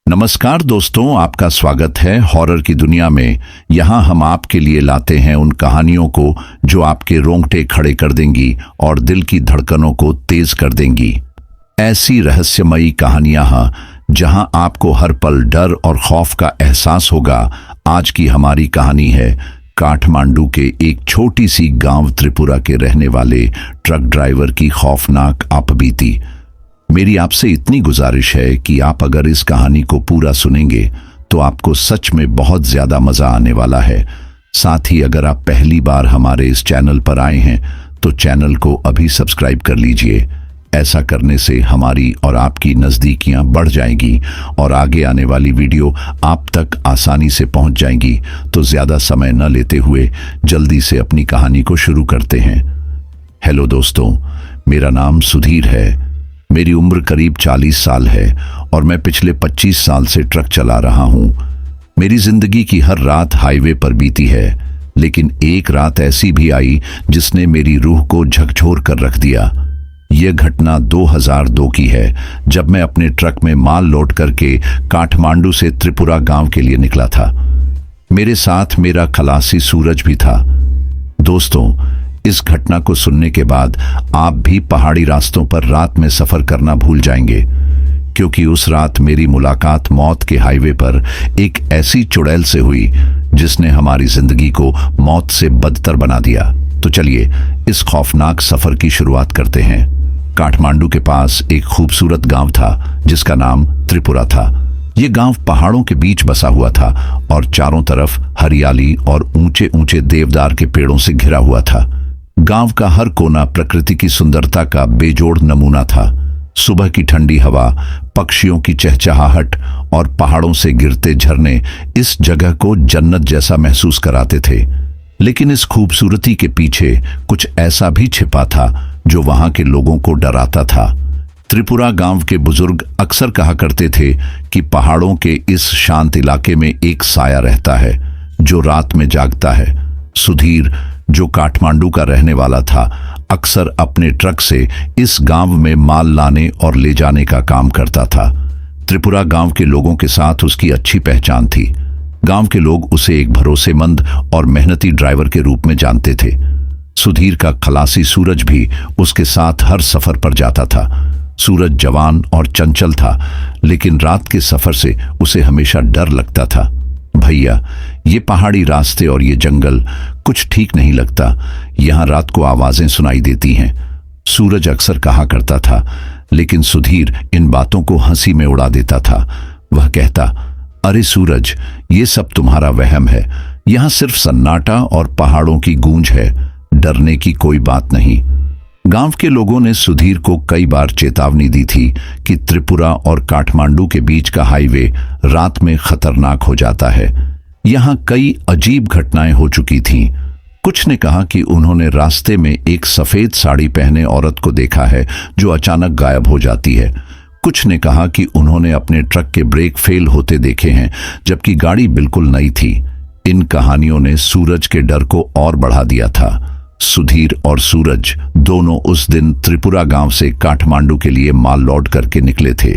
नमस्कार दोस्तों, आपका स्वागत है हॉरर की दुनिया में। यहाँ हम आपके लिए लाते हैं उन कहानियों को जो आपके रोंगटे खड़े कर देंगी और दिल की धड़कनों को तेज कर देंगी। ऐसी रहस्यमयी कहानियां जहाँ आपको हर पल डर और खौफ का एहसास होगा। आज की हमारी कहानी है काठमांडू के एक छोटी सी गांव त्रिपुरा के रहने वाले ट्रक ड्राइवर की खौफनाक आपबीती। मेरी आपसे इतनी गुजारिश है कि आप अगर इस कहानी को पूरा सुनेंगे तो आपको सच में बहुत ज्यादा मजा आने वाला है। साथ ही अगर आप पहली बार हमारे इस चैनल पर आए हैं तो चैनल को अभी सब्सक्राइब कर लीजिए। ऐसा करने से हमारी और आपकी नज़दीकियां बढ़ जाएंगी और आगे आने वाली वीडियो आप तक आसानी से पहुंच जाएंगी। तो ज्यादा समय न लेते हुए जल्दी से अपनी कहानी को शुरू करते हैं। हेलो दोस्तों, मेरा नाम सुधीर है। मेरी उम्र करीब 40 साल है और मैं पिछले 25 साल से ट्रक चला रहा हूं। मेरी जिंदगी की हर रात हाईवे पर बीती है, लेकिन एक रात ऐसी भी आई जिसने मेरी रूह को झकझोर कर रख दिया। यह घटना 2002 की है, जब मैं अपने ट्रक में माल लोड करके काठमांडू से त्रिपुरा गांव के लिए निकला था। मेरे साथ मेरा खलासी सूरज भी था। दोस्तों, इस घटना को सुनने के बाद आप भी पहाड़ी रास्तों पर रात में सफर करना भूल जाएंगे, क्योंकि उस रात मेरी मुलाकात मौत के हाईवे पर एक ऐसी चुड़ैल से हुई जिसने हमारी जिंदगी को मौत से बदतर बना दिया। तो चलिए इस खौफनाक सफर की शुरुआत करते हैं। काठमांडू के पास एक खूबसूरत गांव था जिसका नाम त्रिपुरा था। यह गांव पहाड़ों के बीच बसा हुआ था और चारों तरफ हरियाली और ऊंचे ऊंचे देवदार के पेड़ों से घिरा हुआ था। गांव का हर कोना प्रकृति की सुंदरता का बेजोड़ नमूना था। सुबह की ठंडी हवा, पक्षियों की चहचहाहट और पहाड़ों से गिरते झरने इस जगह को जन्नत जैसा महसूस कराते थे। लेकिन इस खूबसूरती के पीछे कुछ ऐसा भी छिपा था जो वहां के लोगों को डराता था। त्रिपुरा गांव के बुजुर्ग अक्सर कहा करते थे कि पहाड़ों के इस शांत इलाके में एक साया रहता है जो रात में जागता है। सुधीर, जो काठमांडू का रहने वाला था, अक्सर अपने ट्रक से इस गांव में माल लाने और ले जाने का काम करता था। त्रिपुरा गांव के लोगों के साथ उसकी अच्छी पहचान थी। गांव के लोग उसे एक भरोसेमंद और मेहनती ड्राइवर के रूप में जानते थे। सुधीर का खलासी सूरज भी उसके साथ हर सफर पर जाता था। सूरज जवान और चंचल था, लेकिन रात के सफर से उसे हमेशा डर लगता था। भैया, ये पहाड़ी रास्ते और ये जंगल कुछ ठीक नहीं लगता। यहां रात को आवाजें सुनाई देती हैं, सूरज अक्सर कहा करता था। लेकिन सुधीर इन बातों को हंसी में उड़ा देता था। वह कहता, अरे सूरज, ये सब तुम्हारा वहम है। यहां सिर्फ सन्नाटा और पहाड़ों की गूंज है, डरने की कोई बात नहीं। गांव के लोगों ने सुधीर को कई बार चेतावनी दी थी कि त्रिपुरा और काठमांडू के बीच का हाईवे रात में खतरनाक हो जाता है। यहां कई अजीब घटनाएं हो चुकी थीं। कुछ ने कहा कि उन्होंने रास्ते में एक सफेद साड़ी पहने औरत को देखा है जो अचानक गायब हो जाती है। कुछ ने कहा कि उन्होंने अपने ट्रक के ब्रेक फेल होते देखे हैं, जबकि गाड़ी बिल्कुल नई थी। इन कहानियों ने सूरज के डर को और बढ़ा दिया था। सुधीर और सूरज दोनों उस दिन त्रिपुरा गांव से काठमांडू के लिए माल लोड करके निकले थे।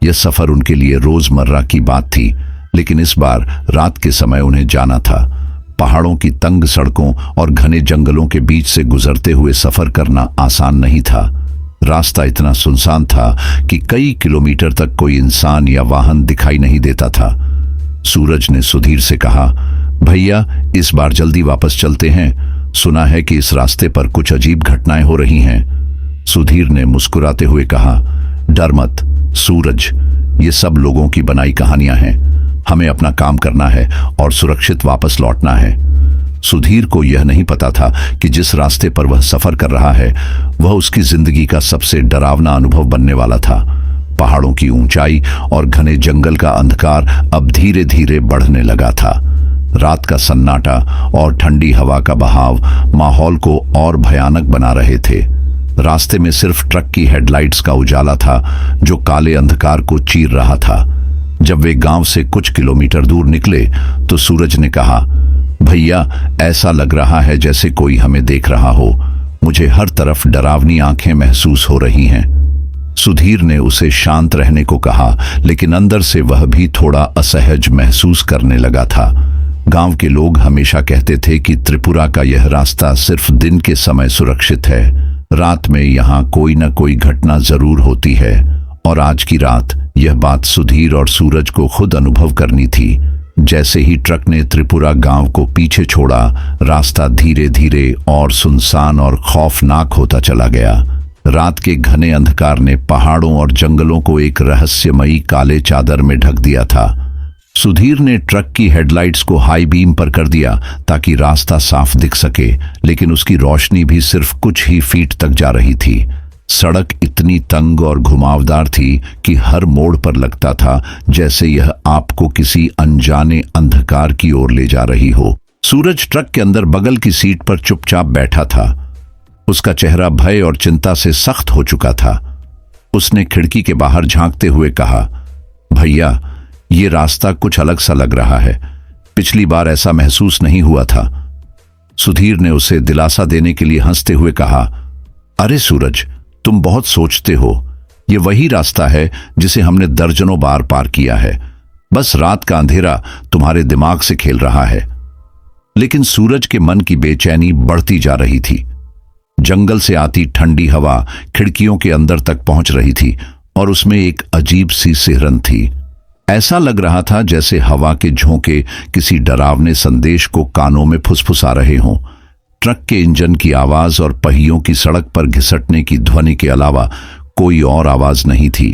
यह सफर उनके लिए रोजमर्रा की बात थी, लेकिन इस बार रात के समय उन्हें जाना था। पहाड़ों की तंग सड़कों और घने जंगलों के बीच से गुजरते हुए सफर करना आसान नहीं था। रास्ता इतना सुनसान था कि कई किलोमीटर तक कोई इंसान या वाहन दिखाई नहीं देता था। सूरज ने सुधीर से कहा, भैया, इस बार जल्दी वापस चलते हैं। सुना है कि इस रास्ते पर कुछ अजीब घटनाएं हो रही हैं। सुधीर ने मुस्कुराते हुए कहा, डर मत सूरज, ये सब लोगों की बनाई कहानियां हैं। हमें अपना काम करना है और सुरक्षित वापस लौटना है। सुधीर को यह नहीं पता था कि जिस रास्ते पर वह सफर कर रहा है वह उसकी जिंदगी का सबसे डरावना अनुभव बनने वाला था। पहाड़ों की ऊंचाई और घने जंगल का अंधकार अब धीरे धीरे बढ़ने लगा था। रात का सन्नाटा और ठंडी हवा का बहाव माहौल को और भयानक बना रहे थे। रास्ते में सिर्फ ट्रक की हेडलाइट्स का उजाला था जो काले अंधकार को चीर रहा था। जब वे गांव से कुछ किलोमीटर दूर निकले तो सूरज ने कहा, भैया, ऐसा लग रहा है जैसे कोई हमें देख रहा हो। मुझे हर तरफ डरावनी आंखें महसूस हो रही हैं। सुधीर ने उसे शांत रहने को कहा, लेकिन अंदर से वह भी थोड़ा असहज महसूस करने लगा था। गांव के लोग हमेशा कहते थे कि त्रिपुरा का यह रास्ता सिर्फ दिन के समय सुरक्षित है, रात में यहाँ कोई न कोई घटना जरूर होती है। और आज की रात यह बात सुधीर और सूरज को खुद अनुभव करनी थी। जैसे ही ट्रक ने त्रिपुरा गांव को पीछे छोड़ा, रास्ता धीरे धीरे और सुनसान और खौफनाक होता चला गया। रात के घने अंधकार ने पहाड़ों और जंगलों को एक रहस्यमयी काले चादर में ढक दिया था। सुधीर ने ट्रक की हेडलाइट्स को हाई बीम पर कर दिया ताकि रास्ता साफ दिख सके, लेकिन उसकी रोशनी भी सिर्फ कुछ ही फीट तक जा रही थी। सड़क इतनी तंग और घुमावदार थी कि हर मोड़ पर लगता था जैसे यह आपको किसी अनजाने अंधकार की ओर ले जा रही हो। सूरज ट्रक के अंदर बगल की सीट पर चुपचाप बैठा था। उसका चेहरा भय और चिंता से सख्त हो चुका था। उसने खिड़की के बाहर झांकते हुए कहा, भैया, ये रास्ता कुछ अलग सा लग रहा है। पिछली बार ऐसा महसूस नहीं हुआ था। सुधीर ने उसे दिलासा देने के लिए हंसते हुए कहा, अरे सूरज, तुम बहुत सोचते हो। ये वही रास्ता है जिसे हमने दर्जनों बार पार किया है। बस रात का अंधेरा तुम्हारे दिमाग से खेल रहा है। लेकिन सूरज के मन की बेचैनी बढ़ती जा रही थी। जंगल से आती ठंडी हवा खिड़कियों के अंदर तक पहुंच रही थी और उसमें एक अजीब सी सिहरन थी। ऐसा लग रहा था जैसे हवा के झोंके किसी डरावने संदेश को कानों में फुसफुसा रहे हों। ट्रक के इंजन की आवाज और पहियों की सड़क पर घिसटने की ध्वनि के अलावा कोई और आवाज नहीं थी।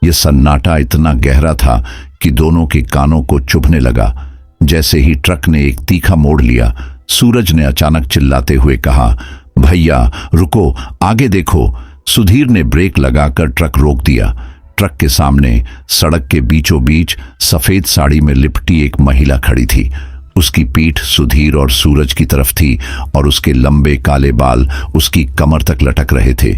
यह सन्नाटा इतना गहरा था कि दोनों के कानों को चुभने लगा। जैसे ही ट्रक ने एक तीखा मोड़ लिया, सूरज ने अचानक चिल्लाते हुए कहा, भैया रुको, आगे देखो। सुधीर ने ब्रेक लगाकर ट्रक रोक दिया। ट्रक के सामने सड़क के बीचों बीच सफेद साड़ी में लिपटी एक महिला खड़ी थी। उसकी पीठ सुधीर और सूरज की तरफ थी और उसके लंबे काले बाल उसकी कमर तक लटक रहे थे।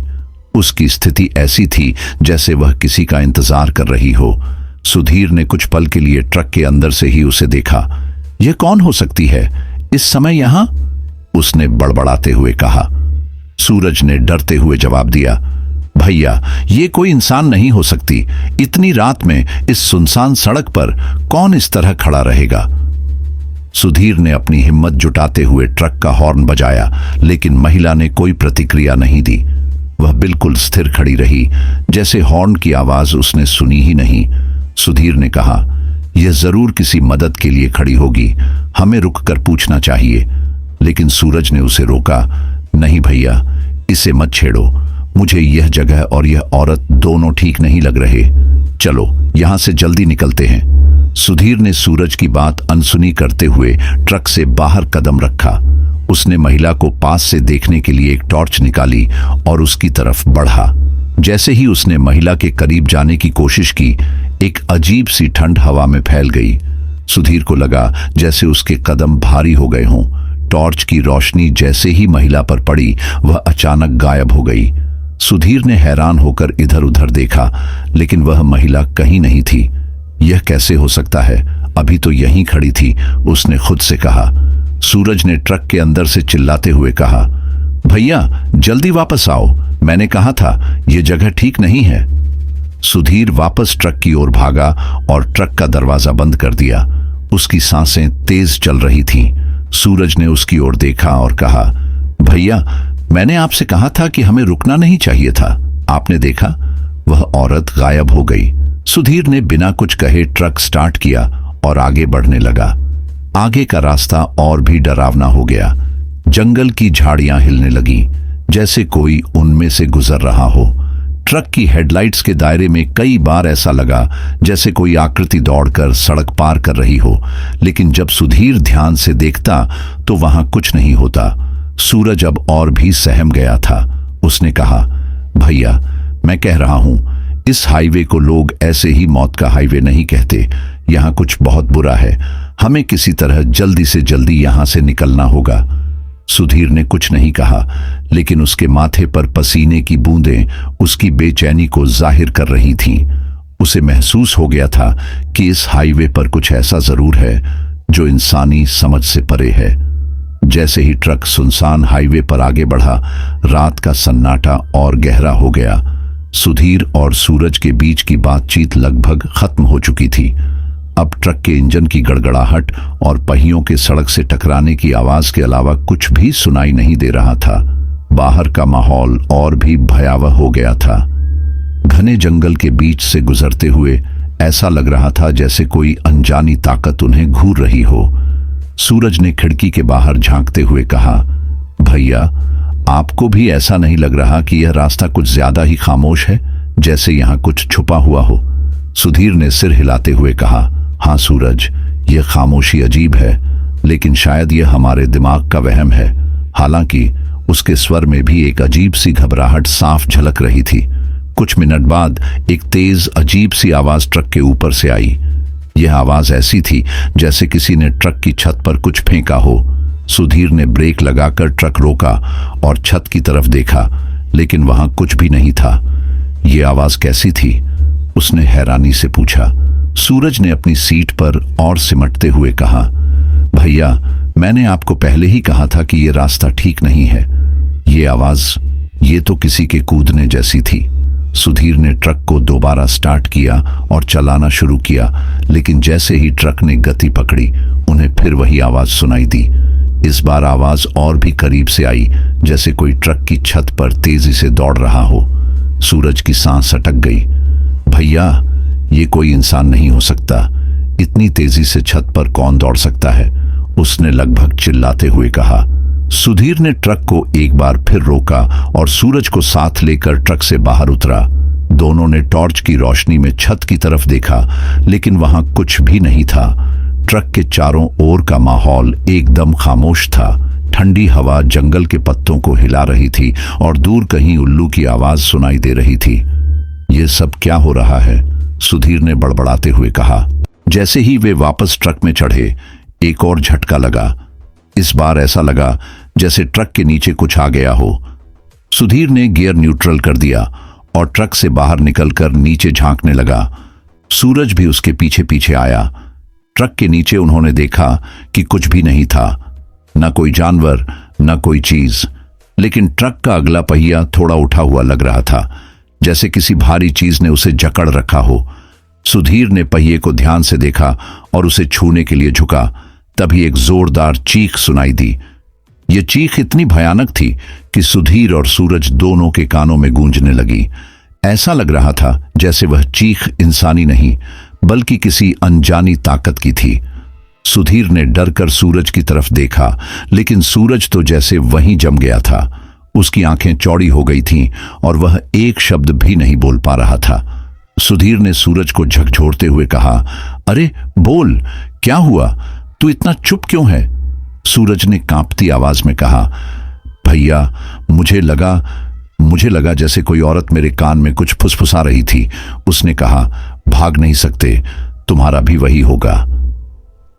उसकी स्थिति ऐसी थी जैसे वह किसी का इंतजार कर रही हो। सुधीर ने कुछ पल के लिए ट्रक के अंदर से ही उसे देखा। यह कौन हो सकती है इस समय यहां? उसने बड़बड़ाते हुए कहा। सूरज ने डरते हुए जवाब दिया, भैया, ये कोई इंसान नहीं हो सकती। इतनी रात में इस सुनसान सड़क पर कौन इस तरह खड़ा रहेगा? सुधीर ने अपनी हिम्मत जुटाते हुए ट्रक का हॉर्न बजाया, लेकिन महिला ने कोई प्रतिक्रिया नहीं दी। वह बिल्कुल स्थिर खड़ी रही, जैसे हॉर्न की आवाज उसने सुनी ही नहीं। सुधीर ने कहा, यह जरूर किसी मदद के लिए खड़ी होगी, हमें रुककर पूछना चाहिए। लेकिन सूरज ने उसे रोका, नहीं भैया, इसे मत छेड़ो। मुझे यह जगह और यह औरत दोनों ठीक नहीं लग रहे। चलो यहां से जल्दी निकलते हैं। सुधीर ने सूरज की बात अनसुनी करते हुए ट्रक से बाहर कदम रखा। उसने महिला को पास से देखने के लिए एक टॉर्च निकाली और उसकी तरफ बढ़ा। जैसे ही उसने महिला के करीब जाने की कोशिश की, एक अजीब सी ठंड हवा में फैल गई। सुधीर को लगा जैसे उसके कदम भारी हो गए हों। टॉर्च की रोशनी जैसे ही महिला पर पड़ी, वह अचानक गायब हो गई। सुधीर ने हैरान होकर इधर उधर देखा, लेकिन वह महिला कहीं नहीं थी। यह कैसे हो सकता है? अभी तो यहीं खड़ी थी, उसने खुद से कहा। सूरज ने ट्रक के अंदर से चिल्लाते हुए कहा, भैया जल्दी वापस आओ, मैंने कहा था यह जगह ठीक नहीं है। सुधीर वापस ट्रक की ओर भागा और ट्रक का दरवाजा बंद कर दिया। उसकी सांसें तेज चल रही थीं। सूरज ने उसकी ओर देखा और कहा, भैया मैंने आपसे कहा था कि हमें रुकना नहीं चाहिए था। आपने देखा, वह औरत गायब हो गई। सुधीर ने बिना कुछ कहे ट्रक स्टार्ट किया और आगे बढ़ने लगा। आगे का रास्ता और भी डरावना हो गया। जंगल की झाड़ियां हिलने लगी, जैसे कोई उनमें से गुजर रहा हो। ट्रक की हेडलाइट्स के दायरे में कई बार ऐसा लगा जैसे कोई आकृति दौड़कर सड़क पार कर रही हो, लेकिन जब सुधीर ध्यान से देखता तो वहां कुछ नहीं होता। सूरज अब और भी सहम गया था। उसने कहा, भैया मैं कह रहा हूं, इस हाईवे को लोग ऐसे ही मौत का हाईवे नहीं कहते। यहां कुछ बहुत बुरा है। हमें किसी तरह जल्दी से जल्दी यहां से निकलना होगा। सुधीर ने कुछ नहीं कहा, लेकिन उसके माथे पर पसीने की बूंदें उसकी बेचैनी को जाहिर कर रही थीं। उसे महसूस हो गया था कि इस हाईवे पर कुछ ऐसा जरूर है जो इंसानी समझ से परे है। जैसे ही ट्रक सुनसान हाईवे पर आगे बढ़ा, रात का सन्नाटा और गहरा हो गया। सुधीर और सूरज के बीच की बातचीत लगभग खत्म हो चुकी थी। अब ट्रक के इंजन की गड़गड़ाहट और पहियों के सड़क से टकराने की आवाज के अलावा कुछ भी सुनाई नहीं दे रहा था। बाहर का माहौल और भी भयावह हो गया था। घने जंगल के बीच से गुजरते हुए ऐसा लग रहा था जैसे कोई अनजानी ताकत उन्हें घूर रही हो। सूरज ने खिड़की के बाहर झांकते हुए कहा, भैया, आपको भी ऐसा नहीं लग रहा कि यह रास्ता कुछ ज्यादा ही खामोश है, जैसे यहां कुछ छुपा हुआ हो? सुधीर ने सिर हिलाते हुए कहा, हाँ सूरज, यह खामोशी अजीब है, लेकिन शायद यह हमारे दिमाग का वहम है। हालांकि उसके स्वर में भी एक अजीब सी घबराहट साफ झलक रही थी। कुछ मिनट बाद एक तेज अजीब सी आवाज ट्रक के ऊपर से आई। यह आवाज ऐसी थी जैसे किसी ने ट्रक की छत पर कुछ फेंका हो। सुधीर ने ब्रेक लगाकर ट्रक रोका और छत की तरफ देखा, लेकिन वहां कुछ भी नहीं था। यह आवाज कैसी थी? उसने हैरानी से पूछा। सूरज ने अपनी सीट पर और सिमटते हुए कहा, भैया, मैंने आपको पहले ही कहा था कि यह रास्ता ठीक नहीं है। ये आवाज, ये तो किसी के कूदने जैसी थी। सुधीर ने ट्रक को दोबारा स्टार्ट किया और चलाना शुरू किया, लेकिन जैसे ही ट्रक ने गति पकड़ी, उन्हें फिर वही आवाज सुनाई दी। इस बार आवाज और भी करीब से आई, जैसे कोई ट्रक की छत पर तेजी से दौड़ रहा हो। सूरज की सांस अटक गई। भैया, ये कोई इंसान नहीं हो सकता। इतनी तेजी से छत पर कौन दौड़ सकता है? उसने लगभग चिल्लाते हुए कहा। सुधीर ने ट्रक को एक बार फिर रोका और सूरज को साथ लेकर ट्रक से बाहर उतरा। दोनों ने टॉर्च की रोशनी में छत की तरफ देखा, लेकिन वहां कुछ भी नहीं था। ट्रक के चारों ओर का माहौल एकदम खामोश था। ठंडी हवा जंगल के पत्तों को हिला रही थी और दूर कहीं उल्लू की आवाज सुनाई दे रही थी। यह सब क्या हो रहा है? सुधीर ने बड़बड़ाते हुए कहा। जैसे ही वे वापस ट्रक में चढ़े, एक और झटका लगा। इस बार ऐसा लगा जैसे ट्रक के नीचे कुछ आ गया हो। सुधीर ने गियर न्यूट्रल कर दिया और ट्रक से बाहर निकलकर नीचे झांकने लगा। सूरज भी उसके पीछे पीछे आया। ट्रक के नीचे उन्होंने देखा कि कुछ भी नहीं था, न कोई जानवर, न कोई चीज। लेकिन ट्रक का अगला पहिया थोड़ा उठा हुआ लग रहा था, जैसे किसी भारी चीज ने उसे जकड़ रखा हो। सुधीर ने पहिए को ध्यान से देखा और उसे छूने के लिए झुका। तभी एक जोरदार चीख सुनाई दी। यह चीख इतनी भयानक थी कि सुधीर और सूरज दोनों के कानों में गूंजने लगी। ऐसा लग रहा था जैसे वह चीख इंसानी नहीं, बल्कि किसी अनजानी ताकत की थी। सुधीर ने डर कर सूरज की तरफ देखा, लेकिन सूरज तो जैसे वहीं जम गया था। उसकी आंखें चौड़ी हो गई थीं और वह एक शब्द भी नहीं बोल पा रहा था। सुधीर ने सूरज को झकझोरते हुए कहा, अरे बोल, क्या हुआ? तू इतना चुप क्यों है? सूरज ने कांपती आवाज में कहा, भैया, मुझे लगा जैसे कोई औरत मेरे कान में कुछ फुसफुसा रही थी। उसने कहा, भाग नहीं सकते, तुम्हारा भी वही होगा।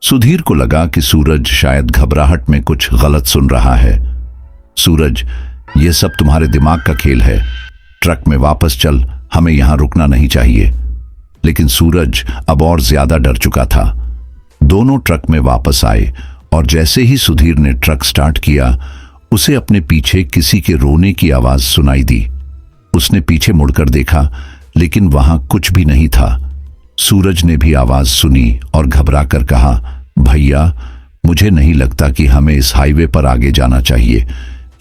सुधीर को लगा कि सूरज शायद घबराहट में कुछ गलत सुन रहा है। सूरज, यह सब तुम्हारे दिमाग का खेल है। ट्रक में वापस चल, हमें यहां रुकना नहीं चाहिए। लेकिन सूरज अब और ज्यादा डर चुका था। दोनों ट्रक में वापस आए और जैसे ही सुधीर ने ट्रक स्टार्ट किया, उसे अपने पीछे किसी के रोने की आवाज सुनाई दी। उसने पीछे मुड़कर देखा, लेकिन वहां कुछ भी नहीं था। सूरज ने भी आवाज सुनी और घबराकर कहा, भैया, मुझे नहीं लगता कि हमें इस हाईवे पर आगे जाना चाहिए।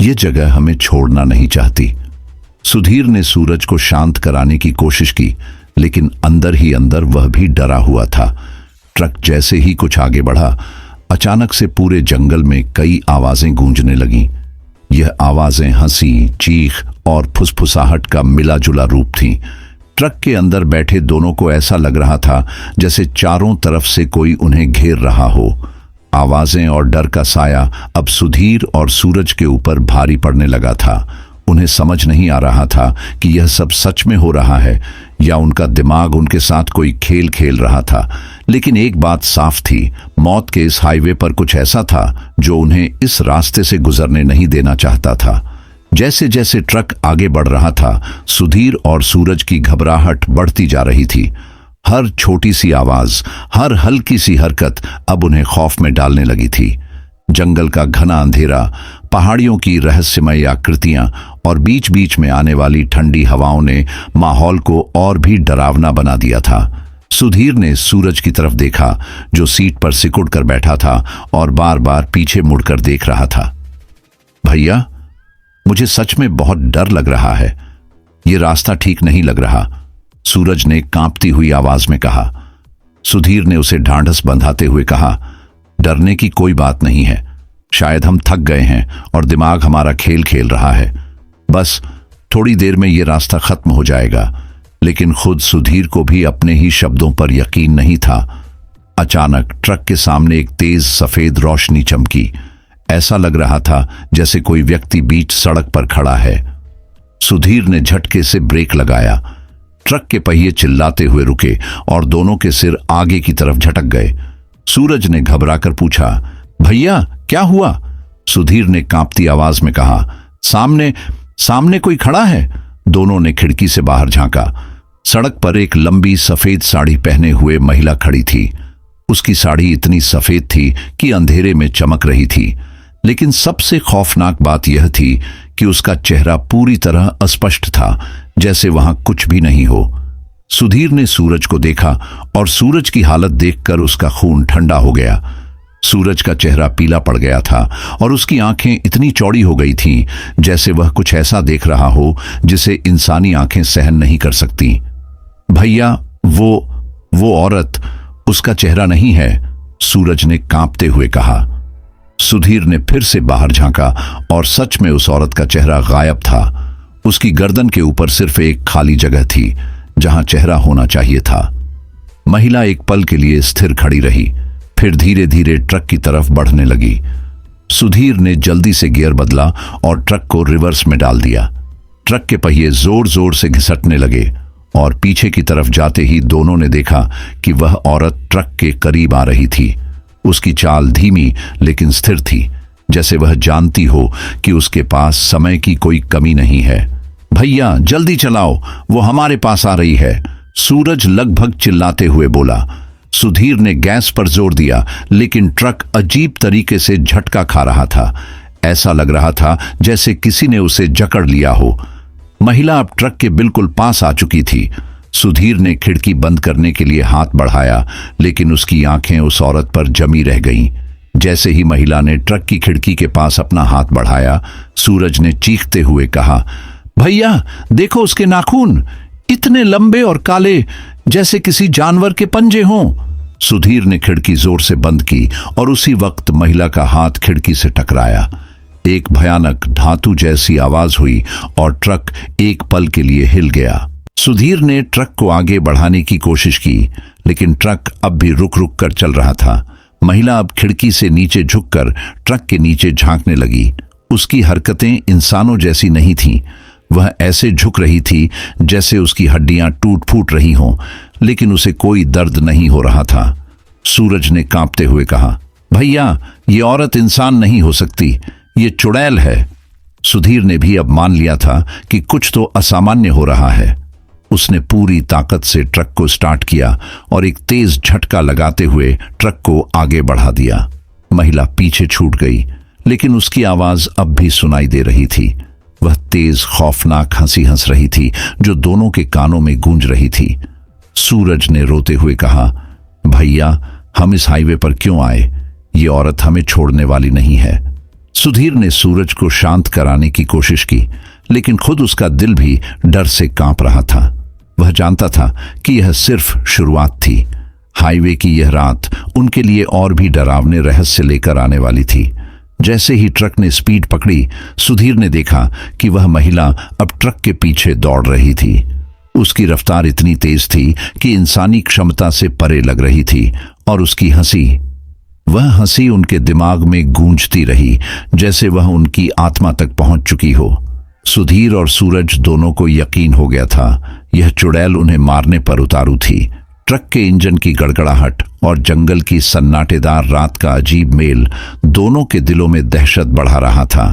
यह जगह हमें छोड़ना नहीं चाहती। सुधीर ने सूरज को शांत कराने की कोशिश की, लेकिन अंदर ही अंदर वह भी डरा हुआ था। ट्रक जैसे ही कुछ आगे बढ़ा, अचानक से पूरे जंगल में कई आवाजें गूंजने लगीं। यह आवाजें हंसी, चीख और फुसफुसाहट का मिला जुला रूप थीं। ट्रक के अंदर बैठे दोनों को ऐसा लग रहा था जैसे चारों तरफ से कोई उन्हें घेर रहा हो। आवाजें और डर का साया अब सुधीर और सूरज के ऊपर भारी पड़ने लगा था। उन्हें समझ नहीं आ रहा था कि यह सब सच में हो रहा है या उनका दिमाग उनके साथ कोई खेल खेल रहा था। लेकिन एक बात साफ थी, मौत के इस हाईवे पर कुछ ऐसा था जो उन्हें इस रास्ते से गुजरने नहीं देना चाहता था। जैसे जैसे ट्रक आगे बढ़ रहा था, सुधीर और सूरज की घबराहट बढ़ती जा रही थी। हर छोटी सी आवाज, हर हल्की सी हरकत अब उन्हें खौफ में डालने लगी थी। जंगल का घना अंधेरा पहाड़ियों की रहस्यमय आकृतियां और बीच बीच में आने वाली ठंडी हवाओं ने माहौल को और भी डरावना बना दिया था। सुधीर ने सूरज की तरफ देखा, जो सीट पर सिकुड़ कर बैठा था और बार बार पीछे मुड़कर देख रहा था। भैया, मुझे सच में बहुत डर लग रहा है। ये रास्ता ठीक नहीं लग रहा, सूरज ने कांपती हुई आवाज में कहा। सुधीर ने उसे ढांढस बंधाते हुए कहा, डरने की कोई बात नहीं है। शायद हम थक गए हैं और दिमाग हमारा खेल खेल रहा है। बस थोड़ी देर में ये रास्ता खत्म हो जाएगा। लेकिन खुद सुधीर को भी अपने ही शब्दों पर यकीन नहीं था। अचानक ट्रक के सामने एक तेज सफेद रोशनी चमकी। ऐसा लग रहा था जैसे कोई व्यक्ति बीच सड़क पर खड़ा है। सुधीर ने झटके से ब्रेक लगाया। ट्रक के पहिए चिल्लाते हुए रुके और दोनों के सिर आगे की तरफ झटक गए। सूरज ने घबराकर पूछा, भैया क्या हुआ? सुधीर ने कांपती आवाज में कहा, सामने सामने कोई खड़ा है। दोनों ने खिड़की से बाहर झांका। सड़क पर एक लंबी सफेद साड़ी पहने हुए महिला खड़ी थी। उसकी साड़ी इतनी सफेद थी कि अंधेरे में चमक रही थी, लेकिन सबसे खौफनाक बात यह थी कि उसका चेहरा पूरी तरह अस्पष्ट था, जैसे वहां कुछ भी नहीं हो। सुधीर ने सूरज को देखा और सूरज की हालत देखकर उसका खून ठंडा हो गया। सूरज का चेहरा पीला पड़ गया था और उसकी आंखें इतनी चौड़ी हो गई थीं जैसे वह कुछ ऐसा देख रहा हो जिसे इंसानी आंखें सहन नहीं कर सकती। भैया, वो औरत, उसका चेहरा नहीं है, सूरज ने कांपते हुए कहा। सुधीर ने फिर से बाहर झांका और सच में उस औरत का चेहरा गायब था। उसकी गर्दन के ऊपर सिर्फ एक खाली जगह थी जहां चेहरा होना चाहिए था। महिला एक पल के लिए स्थिर खड़ी रही, फिर धीरे धीरे ट्रक की तरफ बढ़ने लगी। सुधीर ने जल्दी से गियर बदला और ट्रक को रिवर्स में डाल दिया। ट्रक के पहिए जोर जोर से घिसटने लगे और पीछे की तरफ जाते ही दोनों ने देखा कि वह औरत ट्रक के करीब आ रही थी। उसकी चाल धीमी लेकिन स्थिर थी, जैसे वह जानती हो कि उसके पास समय की कोई कमी नहीं है। भैया जल्दी चलाओ, वो हमारे पास आ रही है, सूरज लगभग चिल्लाते हुए बोला। सुधीर ने गैस पर जोर दिया, लेकिन ट्रक अजीब तरीके से झटका खा रहा था। ऐसा लग रहा था जैसे किसी ने उसे जकड़ लिया हो। महिला अब ट्रक के बिल्कुल पास आ चुकी थी। सुधीर ने खिड़की बंद करने के लिए हाथ बढ़ाया, लेकिन उसकी आंखें उस औरत पर जमी रह गईं। जैसे ही महिला ने ट्रक की खिड़की के पास अपना हाथ बढ़ाया, सूरज ने चीखते हुए कहा, भैया देखो उसके नाखून, इतने लंबे और काले, जैसे किसी जानवर के पंजे हों। सुधीर ने खिड़की जोर से बंद की और उसी वक्त महिला का हाथ खिड़की से टकराया। एक भयानक धातु जैसी आवाज हुई और ट्रक एक पल के लिए हिल गया। सुधीर ने ट्रक को आगे बढ़ाने की कोशिश की, लेकिन ट्रक अब भी रुक रुक कर चल रहा था। महिला अब खिड़की से नीचे झुककर ट्रक के नीचे झांकने लगी। उसकी हरकतें इंसानों जैसी नहीं थीं। वह ऐसे झुक रही थी जैसे उसकी हड्डियां टूट फूट रही हों, लेकिन उसे कोई दर्द नहीं हो रहा था। सूरज ने कांपते हुए कहा, भैया ये औरत इंसान नहीं हो सकती, ये चुड़ैल है। सुधीर ने भी अब मान लिया था कि कुछ तो असामान्य हो रहा है। उसने पूरी ताकत से ट्रक को स्टार्ट किया और एक तेज झटका लगाते हुए ट्रक को आगे बढ़ा दिया। महिला पीछे छूट गई, लेकिन उसकी आवाज अब भी सुनाई दे रही थी। वह तेज खौफनाक हंसी हंस रही थी जो दोनों के कानों में गूंज रही थी। सूरज ने रोते हुए कहा, भैया हम इस हाईवे पर क्यों आए? ये औरत हमें छोड़ने वाली नहीं है। सुधीर ने सूरज को शांत कराने की कोशिश की, लेकिन खुद उसका दिल भी डर से कांप रहा था। वह जानता था कि यह सिर्फ शुरुआत थी। हाईवे की यह रात उनके लिए और भी डरावने रहस्य लेकर आने वाली थी। जैसे ही ट्रक ने स्पीड पकड़ी, सुधीर ने देखा कि वह महिला अब ट्रक के पीछे दौड़ रही थी। उसकी रफ्तार इतनी तेज थी कि इंसानी क्षमता से परे लग रही थी, और उसकी वह हंसी उनके दिमाग में गूंजती रही, जैसे वह उनकी आत्मा तक पहुंच चुकी हो। सुधीर और सूरज दोनों को यकीन हो गया था, यह चुड़ैल उन्हें मारने पर उतारू थी। ट्रक के इंजन की गड़गड़ाहट और जंगल की सन्नाटेदार रात का अजीब मेल दोनों के दिलों में दहशत बढ़ा रहा था।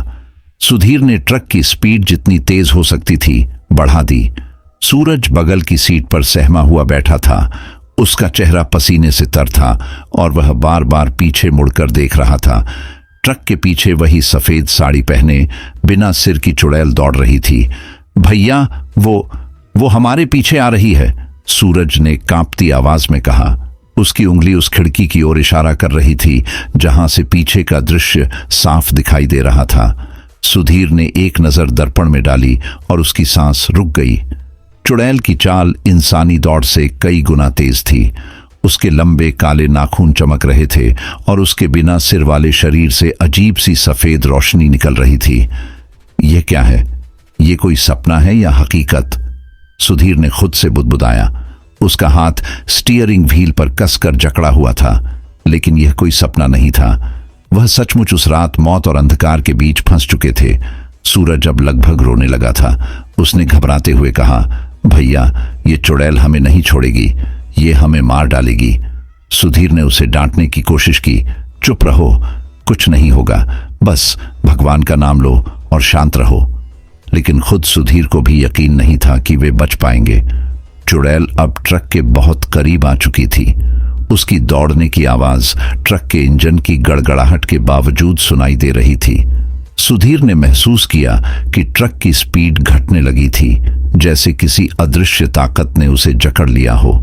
सुधीर ने ट्रक की स्पीड जितनी तेज हो सकती थी बढ़ा दी। सूरज बगल की सीट पर सहमा हुआ बैठा था। उसका चेहरा पसीने से तर था और वह बार बार पीछे मुड़कर देख रहा था। ट्रक के पीछे वही सफेद साड़ी पहने बिना सिर की चुड़ैल दौड़ रही थी। भैया, वो हमारे पीछे आ रही है, सूरज ने कांपती आवाज में कहा। उसकी उंगली उस खिड़की की ओर इशारा कर रही थी जहां से पीछे का दृश्य साफ दिखाई दे रहा था। सुधीर ने एक नजर दर्पण में डाली और उसकी सांस रुक गई। चुड़ैल की चाल इंसानी दौड़ से कई गुना तेज थी। उसके लंबे काले नाखून चमक रहे थे और उसके बिना सिर वाले शरीर से अजीब सी सफेद रोशनी निकल रही थी। यह क्या है? ये कोई सपना है या हकीकत? सुधीर ने खुद से बुदबुदाया। उसका हाथ स्टीयरिंग व्हील पर कसकर जकड़ा हुआ था, लेकिन यह कोई सपना नहीं था। वह सचमुच उस रात मौत और अंधकार के बीच फंस चुके थे। सूरज अब लगभग रोने लगा था। उसने घबराते हुए कहा, भैया, ये चुड़ैल हमें नहीं छोड़ेगी, ये हमें मार डालेगी। सुधीर ने उसे डांटने की कोशिश की। चुप रहो, कुछ नहीं होगा, बस भगवान का नाम लो और शांत रहो। लेकिन खुद सुधीर को भी यकीन नहीं था कि वे बच पाएंगे। चुड़ैल अब ट्रक के बहुत करीब आ चुकी थी। उसकी दौड़ने की आवाज ट्रक के इंजन की गड़गड़ाहट के बावजूद सुनाई दे रही थी। सुधीर ने महसूस किया कि ट्रक की स्पीड घटने लगी थी, जैसे किसी अदृश्य ताकत ने उसे जकड़ लिया हो।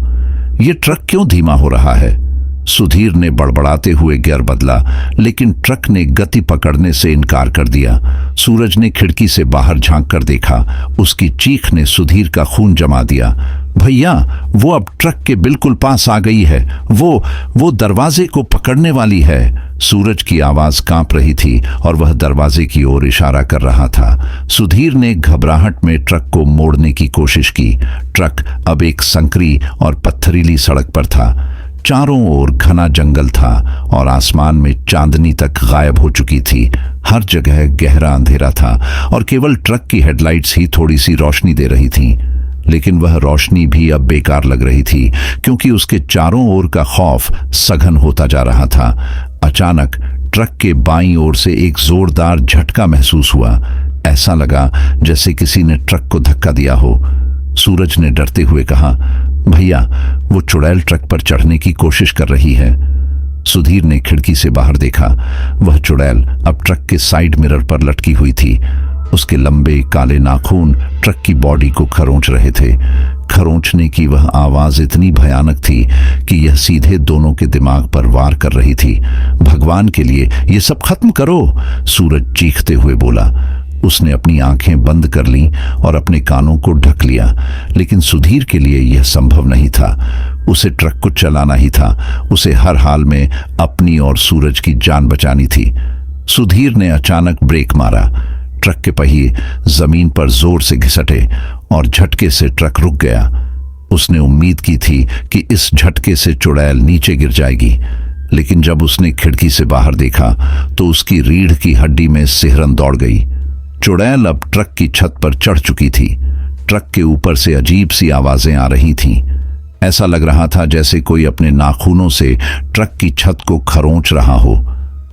यह ट्रक क्यों धीमा हो रहा है? सुधीर ने बड़बड़ाते हुए गियर बदला, लेकिन ट्रक ने गति पकड़ने से इनकार कर दिया। सूरज ने खिड़की से बाहर झांक कर देखा। उसकी चीख ने सुधीर का खून जमा दिया। भैया, वो अब ट्रक के बिल्कुल पास आ गई है। वो दरवाजे को पकड़ने वाली है। सूरज की आवाज कांप रही थी और वह दरवाजे की ओर इशारा कर रहा था। सुधीर ने घबराहट में ट्रक को मोड़ने की कोशिश की। ट्रक अब एक संकरी और पत्थरीली सड़क पर था। चारों ओर घना जंगल था और आसमान में चांदनी तक गायब हो चुकी थी। हर जगह गहरा अंधेरा था और केवल ट्रक की हेडलाइट्स ही थोड़ी सी रोशनी दे रही थीं। लेकिन वह रोशनी भी अब बेकार लग रही थी, क्योंकि उसके चारों ओर का खौफ सघन होता जा रहा था। अचानक ट्रक के बाईं ओर से एक जोरदार झटका महसूस हुआ। ऐसा लगा जैसे किसी ने ट्रक को धक्का दिया हो। सूरज ने डरते हुए कहा, भैया, वो चुड़ैल ट्रक पर चढ़ने की कोशिश कर रही है। सुधीर ने खिड़की से बाहर देखा। वह चुड़ैल अब ट्रक के साइड मिरर पर लटकी हुई थी। उसके लंबे काले नाखून ट्रक की बॉडी को खरोंच रहे थे। खरोंचने की वह आवाज इतनी भयानक थी कि यह सीधे दोनों के दिमाग पर वार कर रही थी। भगवान के लिए ये सब खत्म करो, सूरज चीखते हुए बोला। उसने अपनी आंखें बंद कर लीं और अपने कानों को ढक लिया, लेकिन सुधीर के लिए यह संभव नहीं था। उसे ट्रक को चलाना ही था। उसे हर हाल में अपनी और सूरज की जान बचानी थी। सुधीर ने अचानक ब्रेक मारा। ट्रक के पहिए जमीन पर जोर से घिसटे और झटके से ट्रक रुक गया। उसने उम्मीद की थी कि इस झटके से चुड़ैल नीचे गिर जाएगी, लेकिन जब उसने खिड़की से बाहर देखा तो उसकी रीढ़ की हड्डी में सिहरन दौड़ गई। चुड़ैल अब ट्रक की छत पर चढ़ चुकी थी। ट्रक के ऊपर से अजीब सी आवाजें आ रही थीं। ऐसा लग रहा था जैसे कोई अपने नाखूनों से ट्रक की छत को खरोंच रहा हो।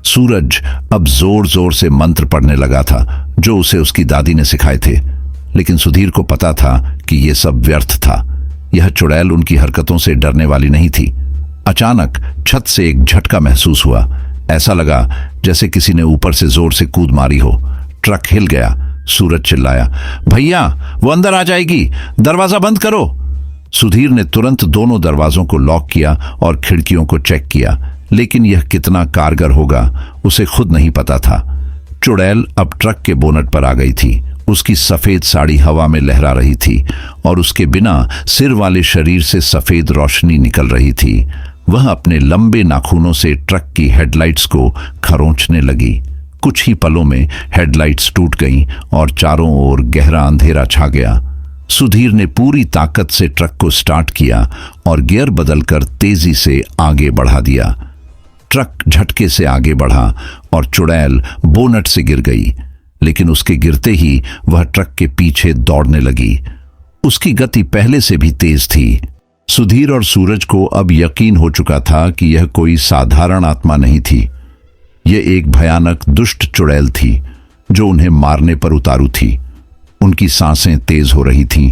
सूरज अब जोर जोर से मंत्र पढ़ने लगा था, जो उसे उसकी दादी ने सिखाए थे, लेकिन सुधीर को पता था कि यह सब व्यर्थ था। यह चुड़ैल उनकी हरकतों से डरने वाली नहीं थी। अचानक छत से एक झटका महसूस हुआ। ऐसा लगा जैसे किसी ने ऊपर से जोर से कूद मारी हो। ट्रक हिल गया। सूरज चिल्लाया, भैया, वो अंदर आ जाएगी, दरवाजा बंद करो। सुधीर ने तुरंत दोनों दरवाजों को लॉक किया और खिड़कियों को चेक किया, लेकिन यह कितना कारगर होगा उसे खुद नहीं पता था। चुड़ैल अब ट्रक के बोनट पर आ गई थी। उसकी सफेद साड़ी हवा में लहरा रही थी और उसके बिना सिर वाले शरीर से सफेद रोशनी निकल रही थी। वह अपने लंबे नाखूनों से ट्रक की हेडलाइट्स को खरोंचने लगी। कुछ ही पलों में हेडलाइट्स टूट गईं और चारों ओर गहरा अंधेरा छा गया। सुधीर ने पूरी ताकत से ट्रक को स्टार्ट किया और गियर बदलकर तेजी से आगे बढ़ा दिया। ट्रक झटके से आगे बढ़ा और चुड़ैल बोनट से गिर गई, लेकिन उसके गिरते ही वह ट्रक के पीछे दौड़ने लगी। उसकी गति पहले से भी तेज थी। सुधीर और सूरज को अब यकीन हो चुका था कि यह कोई साधारण आत्मा नहीं थी। यह एक भयानक दुष्ट चुड़ैल थी जो उन्हें मारने पर उतारू थी। उनकी सांसें तेज हो रही थीं।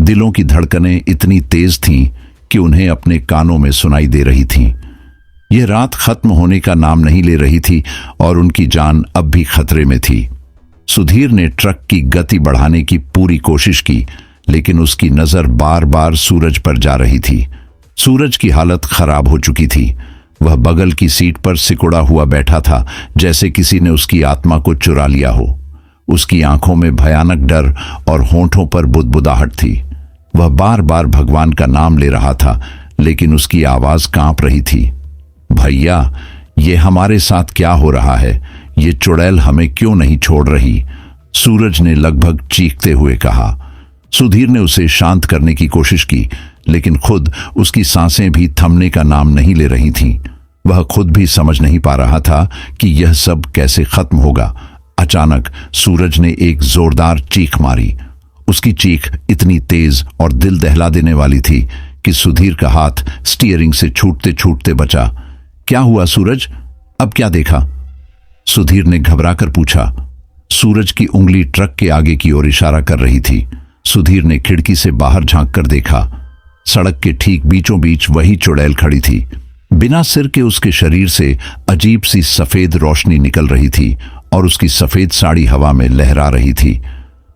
दिलों की धड़कनें इतनी तेज थीं कि उन्हें अपने कानों में सुनाई दे रही थीं। यह रात खत्म होने का नाम नहीं ले रही थी और उनकी जान अब भी खतरे में थी। सुधीर ने ट्रक की गति बढ़ाने की पूरी कोशिश की, लेकिन उसकी नजर बार बार सूरज पर जा रही थी। सूरज की हालत खराब हो चुकी थी। वह बगल की सीट पर सिकुड़ा हुआ बैठा था, जैसे किसी ने उसकी आत्मा को चुरा लिया हो। उसकी आंखों में भयानक डर और होंठों पर बुदबुदाहट थी। वह बार बार भगवान का नाम ले रहा था, लेकिन उसकी आवाज कांप रही थी। भैया, ये हमारे साथ क्या हो रहा है? ये चुड़ैल हमें क्यों नहीं छोड़ रही? सूरज ने लगभग चीखते हुए कहा। सुधीर ने उसे शांत करने की कोशिश की, लेकिन खुद उसकी सांसें भी थमने का नाम नहीं ले रही थीं। वह खुद भी समझ नहीं पा रहा था कि यह सब कैसे खत्म होगा। अचानक सूरज ने एक जोरदार चीख मारी। उसकी चीख इतनी तेज और दिल दहला देने वाली थी कि सुधीर का हाथ स्टीयरिंग से छूटते छूटते बचा। क्या हुआ सूरज? अब क्या देखा? सुधीर ने घबराकर पूछा। सूरज की उंगली ट्रक के आगे की ओर इशारा कर रही थी। सुधीर ने खिड़की से बाहर झांक कर देखा। सड़क के ठीक बीचों बीच वही चुड़ैल खड़ी थी। बिना सिर के उसके शरीर से अजीब सी सफेद रोशनी निकल रही थी और उसकी सफेद साड़ी हवा में लहरा रही थी।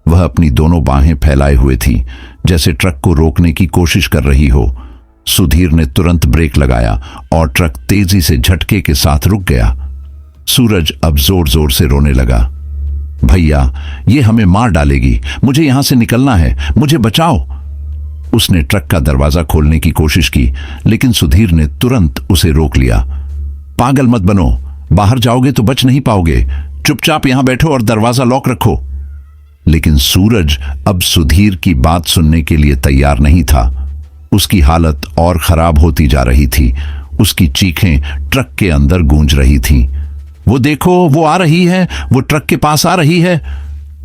वह अपनी दोनों बाहें फैलाए हुए थी, जैसे ट्रक को रोकने की कोशिश कर रही हो। सुधीर ने तुरंत ब्रेक लगाया और ट्रक तेजी से झटके के साथ रुक गया। सूरज अब जोर जोर से रोने लगा। भैया, ये हमें मार डालेगी। मुझे यहां से निकलना है। मुझे बचाओ। उसने ट्रक का दरवाजा खोलने की कोशिश की, लेकिन सुधीर ने तुरंत उसे रोक लिया। पागल मत बनो। बाहर जाओगे तो बच नहीं पाओगे। चुपचाप यहां बैठो और दरवाजा लॉक रखो। लेकिन सूरज अब सुधीर की बात सुनने के लिए तैयार नहीं था। उसकी हालत और खराब होती जा रही थी। उसकी चीखें ट्रक के अंदर गूंज रही थीं। वो देखो, वो आ रही है। वो ट्रक के पास आ रही है।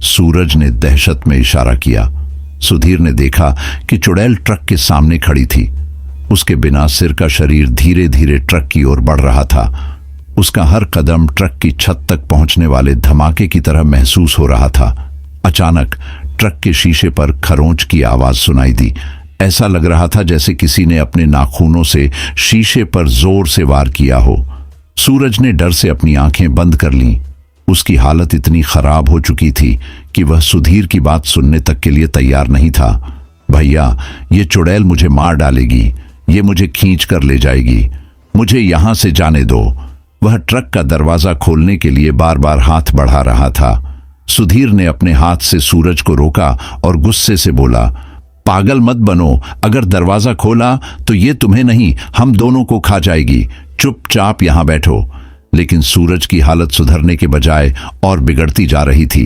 सूरज ने दहशत में इशारा किया। सुधीर ने देखा कि चुड़ैल ट्रक के सामने खड़ी थी। उसके बिना सिर का शरीर धीरे धीरे ट्रक की ओर बढ़ रहा था। उसका हर कदम ट्रक की छत तक पहुंचने वाले धमाके की तरह महसूस हो रहा था। अचानक ट्रक के शीशे पर खरोंच की आवाज सुनाई दी। ऐसा लग रहा था जैसे किसी ने अपने नाखूनों से शीशे पर जोर से वार किया हो। सूरज ने डर से अपनी आंखें बंद कर लीं। उसकी हालत इतनी खराब हो चुकी थी कि वह सुधीर की बात सुनने तक के लिए तैयार नहीं था। भैया, ये चुड़ैल मुझे मार डालेगी। ये मुझे खींच कर ले जाएगी। मुझे यहां से जाने दो। वह ट्रक का दरवाजा खोलने के लिए बार बार हाथ बढ़ा रहा था। सुधीर ने अपने हाथ से सूरज को रोका और गुस्से से बोला, पागल मत बनो। अगर दरवाजा खोला तो ये तुम्हें नहीं, हम दोनों को खा जाएगी। चुपचाप यहां बैठो। लेकिन सूरज की हालत सुधरने के बजाय और बिगड़ती जा रही थी।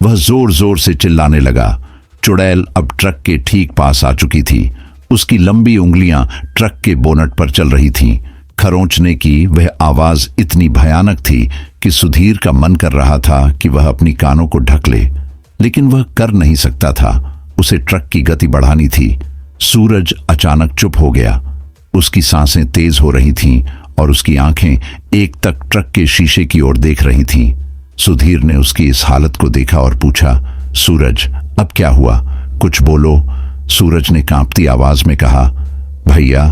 वह जोर जोर से चिल्लाने लगा। चुड़ैल अब ट्रक के ठीक पास आ चुकी थी। उसकी लंबी उंगलियां ट्रक के बोनट पर चल रही थीं। खरोंचने की वह आवाज इतनी भयानक थी कि सुधीर का मन कर रहा था कि वह अपनी कानों को ढक ले, लेकिन वह कर नहीं सकता था। उसे ट्रक की गति बढ़ानी थी। सूरज अचानक चुप हो गया। उसकी सांसें तेज हो रही थीं और उसकी आंखें एक तक ट्रक के शीशे की ओर देख रही थीं। सुधीर ने उसकी इस हालत को देखा और पूछा, सूरज, अब क्या हुआ? कुछ बोलो। सूरज ने कांपती आवाज में कहा, भैया,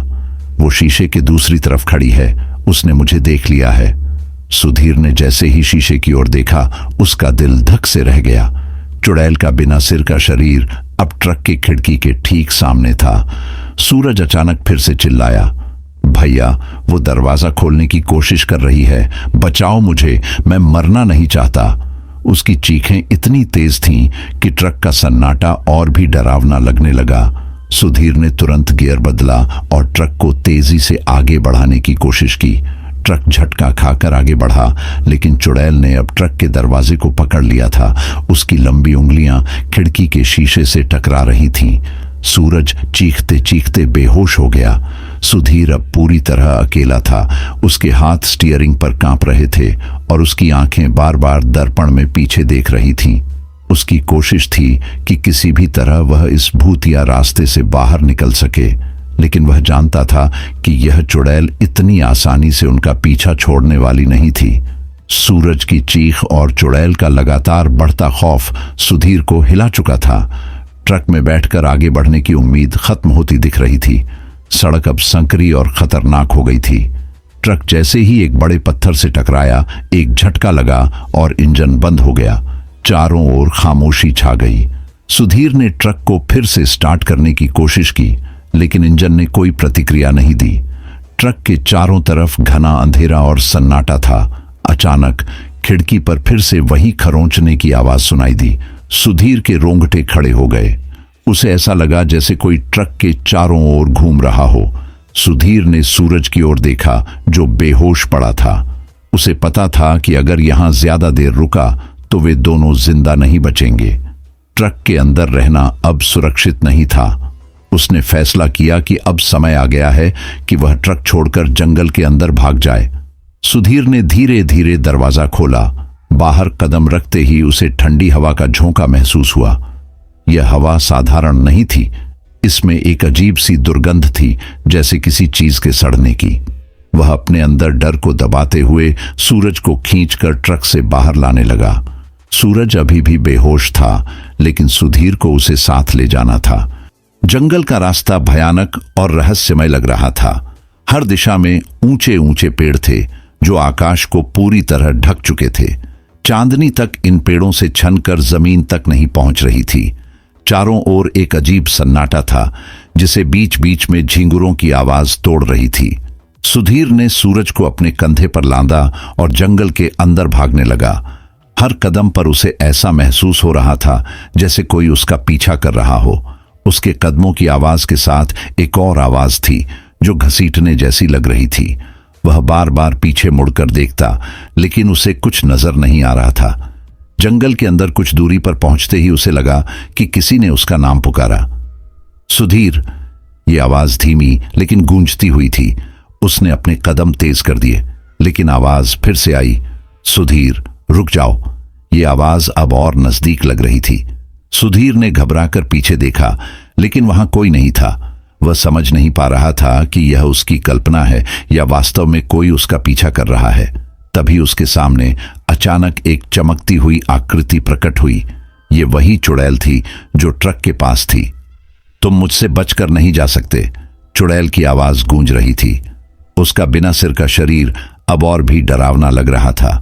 वो शीशे के दूसरी तरफ खड़ी है। उसने मुझे देख लिया है। सुधीर ने जैसे ही शीशे की ओर देखा, उसका दिल धक से रह गया। चुड़ैल का बिना सिर का शरीर अब ट्रक की खिड़की के ठीक सामने था। सूरज अचानक फिर से चिल्लाया, भैया, वो दरवाजा खोलने की कोशिश कर रही है। बचाओ मुझे। मैं मरना नहीं चाहता। उसकी चीखें इतनी तेज थीं कि ट्रक का सन्नाटा और भी डरावना लगने लगा। सुधीर ने तुरंत गियर बदला और ट्रक को तेजी से आगे बढ़ाने की कोशिश की। ट्रक झटका खाकर आगे बढ़ा, लेकिन चुड़ैल ने अब ट्रक के दरवाजे को पकड़ लिया था। उसकी लंबी उंगलियां खिड़की के शीशे से टकरा रही थीं। सूरज चीखते चीखते बेहोश हो गया। सुधीर अब पूरी तरह अकेला था। उसके हाथ स्टीयरिंग पर कांप रहे थे और उसकी आंखें बार बार दर्पण में पीछे देख रही थीं। उसकी कोशिश थी कि किसी भी तरह वह इस भूतिया रास्ते से बाहर निकल सके, लेकिन वह जानता था कि यह चुड़ैल इतनी आसानी से उनका पीछा छोड़ने वाली नहीं थी। सूरज की चीख और चुड़ैल का लगातार बढ़ता खौफ सुधीर को हिला चुका था। ट्रक में बैठकर आगे बढ़ने की उम्मीद खत्म होती दिख रही थी। सड़क अब संकरी और खतरनाक हो गई थी। ट्रक जैसे ही एक बड़े पत्थर से टकराया, एक झटका लगा और इंजन बंद हो गया। चारों ओर खामोशी छा गई। सुधीर ने ट्रक को फिर से स्टार्ट करने की कोशिश की, लेकिन इंजन ने कोई प्रतिक्रिया नहीं दी। ट्रक के चारों तरफ घना अंधेरा और सन्नाटा था। अचानक खिड़की पर फिर से वही खरोंचने की आवाज सुनाई दी। सुधीर के रोंगटे खड़े हो गए। उसे ऐसा लगा जैसे कोई ट्रक के चारों ओर घूम रहा हो। सुधीर ने सूरज की ओर देखा, जो बेहोश पड़ा था। उसे पता था कि अगर यहां ज्यादा देर रुका तो वे दोनों जिंदा नहीं बचेंगे। ट्रक के अंदर रहना अब सुरक्षित नहीं था। उसने फैसला किया कि अब समय आ गया है कि वह ट्रक छोड़कर जंगल के अंदर भाग जाए। सुधीर ने धीरे धीरे दरवाजा खोला। बाहर कदम रखते ही उसे ठंडी हवा का झोंका महसूस हुआ। यह हवा साधारण नहीं थी। इसमें एक अजीब सी दुर्गंध थी, जैसे किसी चीज के सड़ने की। वह अपने अंदर डर को दबाते हुए सूरज को खींचकर ट्रक से बाहर लाने लगा। सूरज अभी भी बेहोश था, लेकिन सुधीर को उसे साथ ले जाना था। जंगल का रास्ता भयानक और रहस्यमय लग रहा था। हर दिशा में ऊंचे ऊंचे पेड़ थे, जो आकाश को पूरी तरह ढक चुके थे। चांदनी तक इन पेड़ों से छनकर जमीन तक नहीं पहुंच रही थी। चारों ओर एक अजीब सन्नाटा था, जिसे बीच बीच में झींगुरों की आवाज तोड़ रही थी। सुधीर ने सूरज को अपने कंधे पर लांदा और जंगल के अंदर भागने लगा। हर कदम पर उसे ऐसा महसूस हो रहा था जैसे कोई उसका पीछा कर रहा हो। उसके कदमों की आवाज के साथ एक और आवाज थी, जो घसीटने जैसी लग रही थी। वह बार बार पीछे मुड़कर देखता, लेकिन उसे कुछ नजर नहीं आ रहा था। जंगल के अंदर कुछ दूरी पर पहुंचते ही उसे लगा कि किसी ने उसका नाम पुकारा। सुधीर! ये आवाज धीमी लेकिन गूंजती हुई थी। उसने अपने कदम तेज कर दिए, लेकिन आवाज फिर से आई, सुधीर रुक जाओ। ये आवाज अब और नजदीक लग रही थी। सुधीर ने घबराकर पीछे देखा, लेकिन वहां कोई नहीं था। वह समझ नहीं पा रहा था कि यह उसकी कल्पना है या वास्तव में कोई उसका पीछा कर रहा है। तभी उसके सामने अचानक एक चमकती हुई आकृति प्रकट हुई। ये वही चुड़ैल थी जो ट्रक के पास थी। तुम मुझसे बचकर नहीं जा सकते, चुड़ैल की आवाज गूंज रही थी। उसका बिना सिर का शरीर अब और भी डरावना लग रहा था।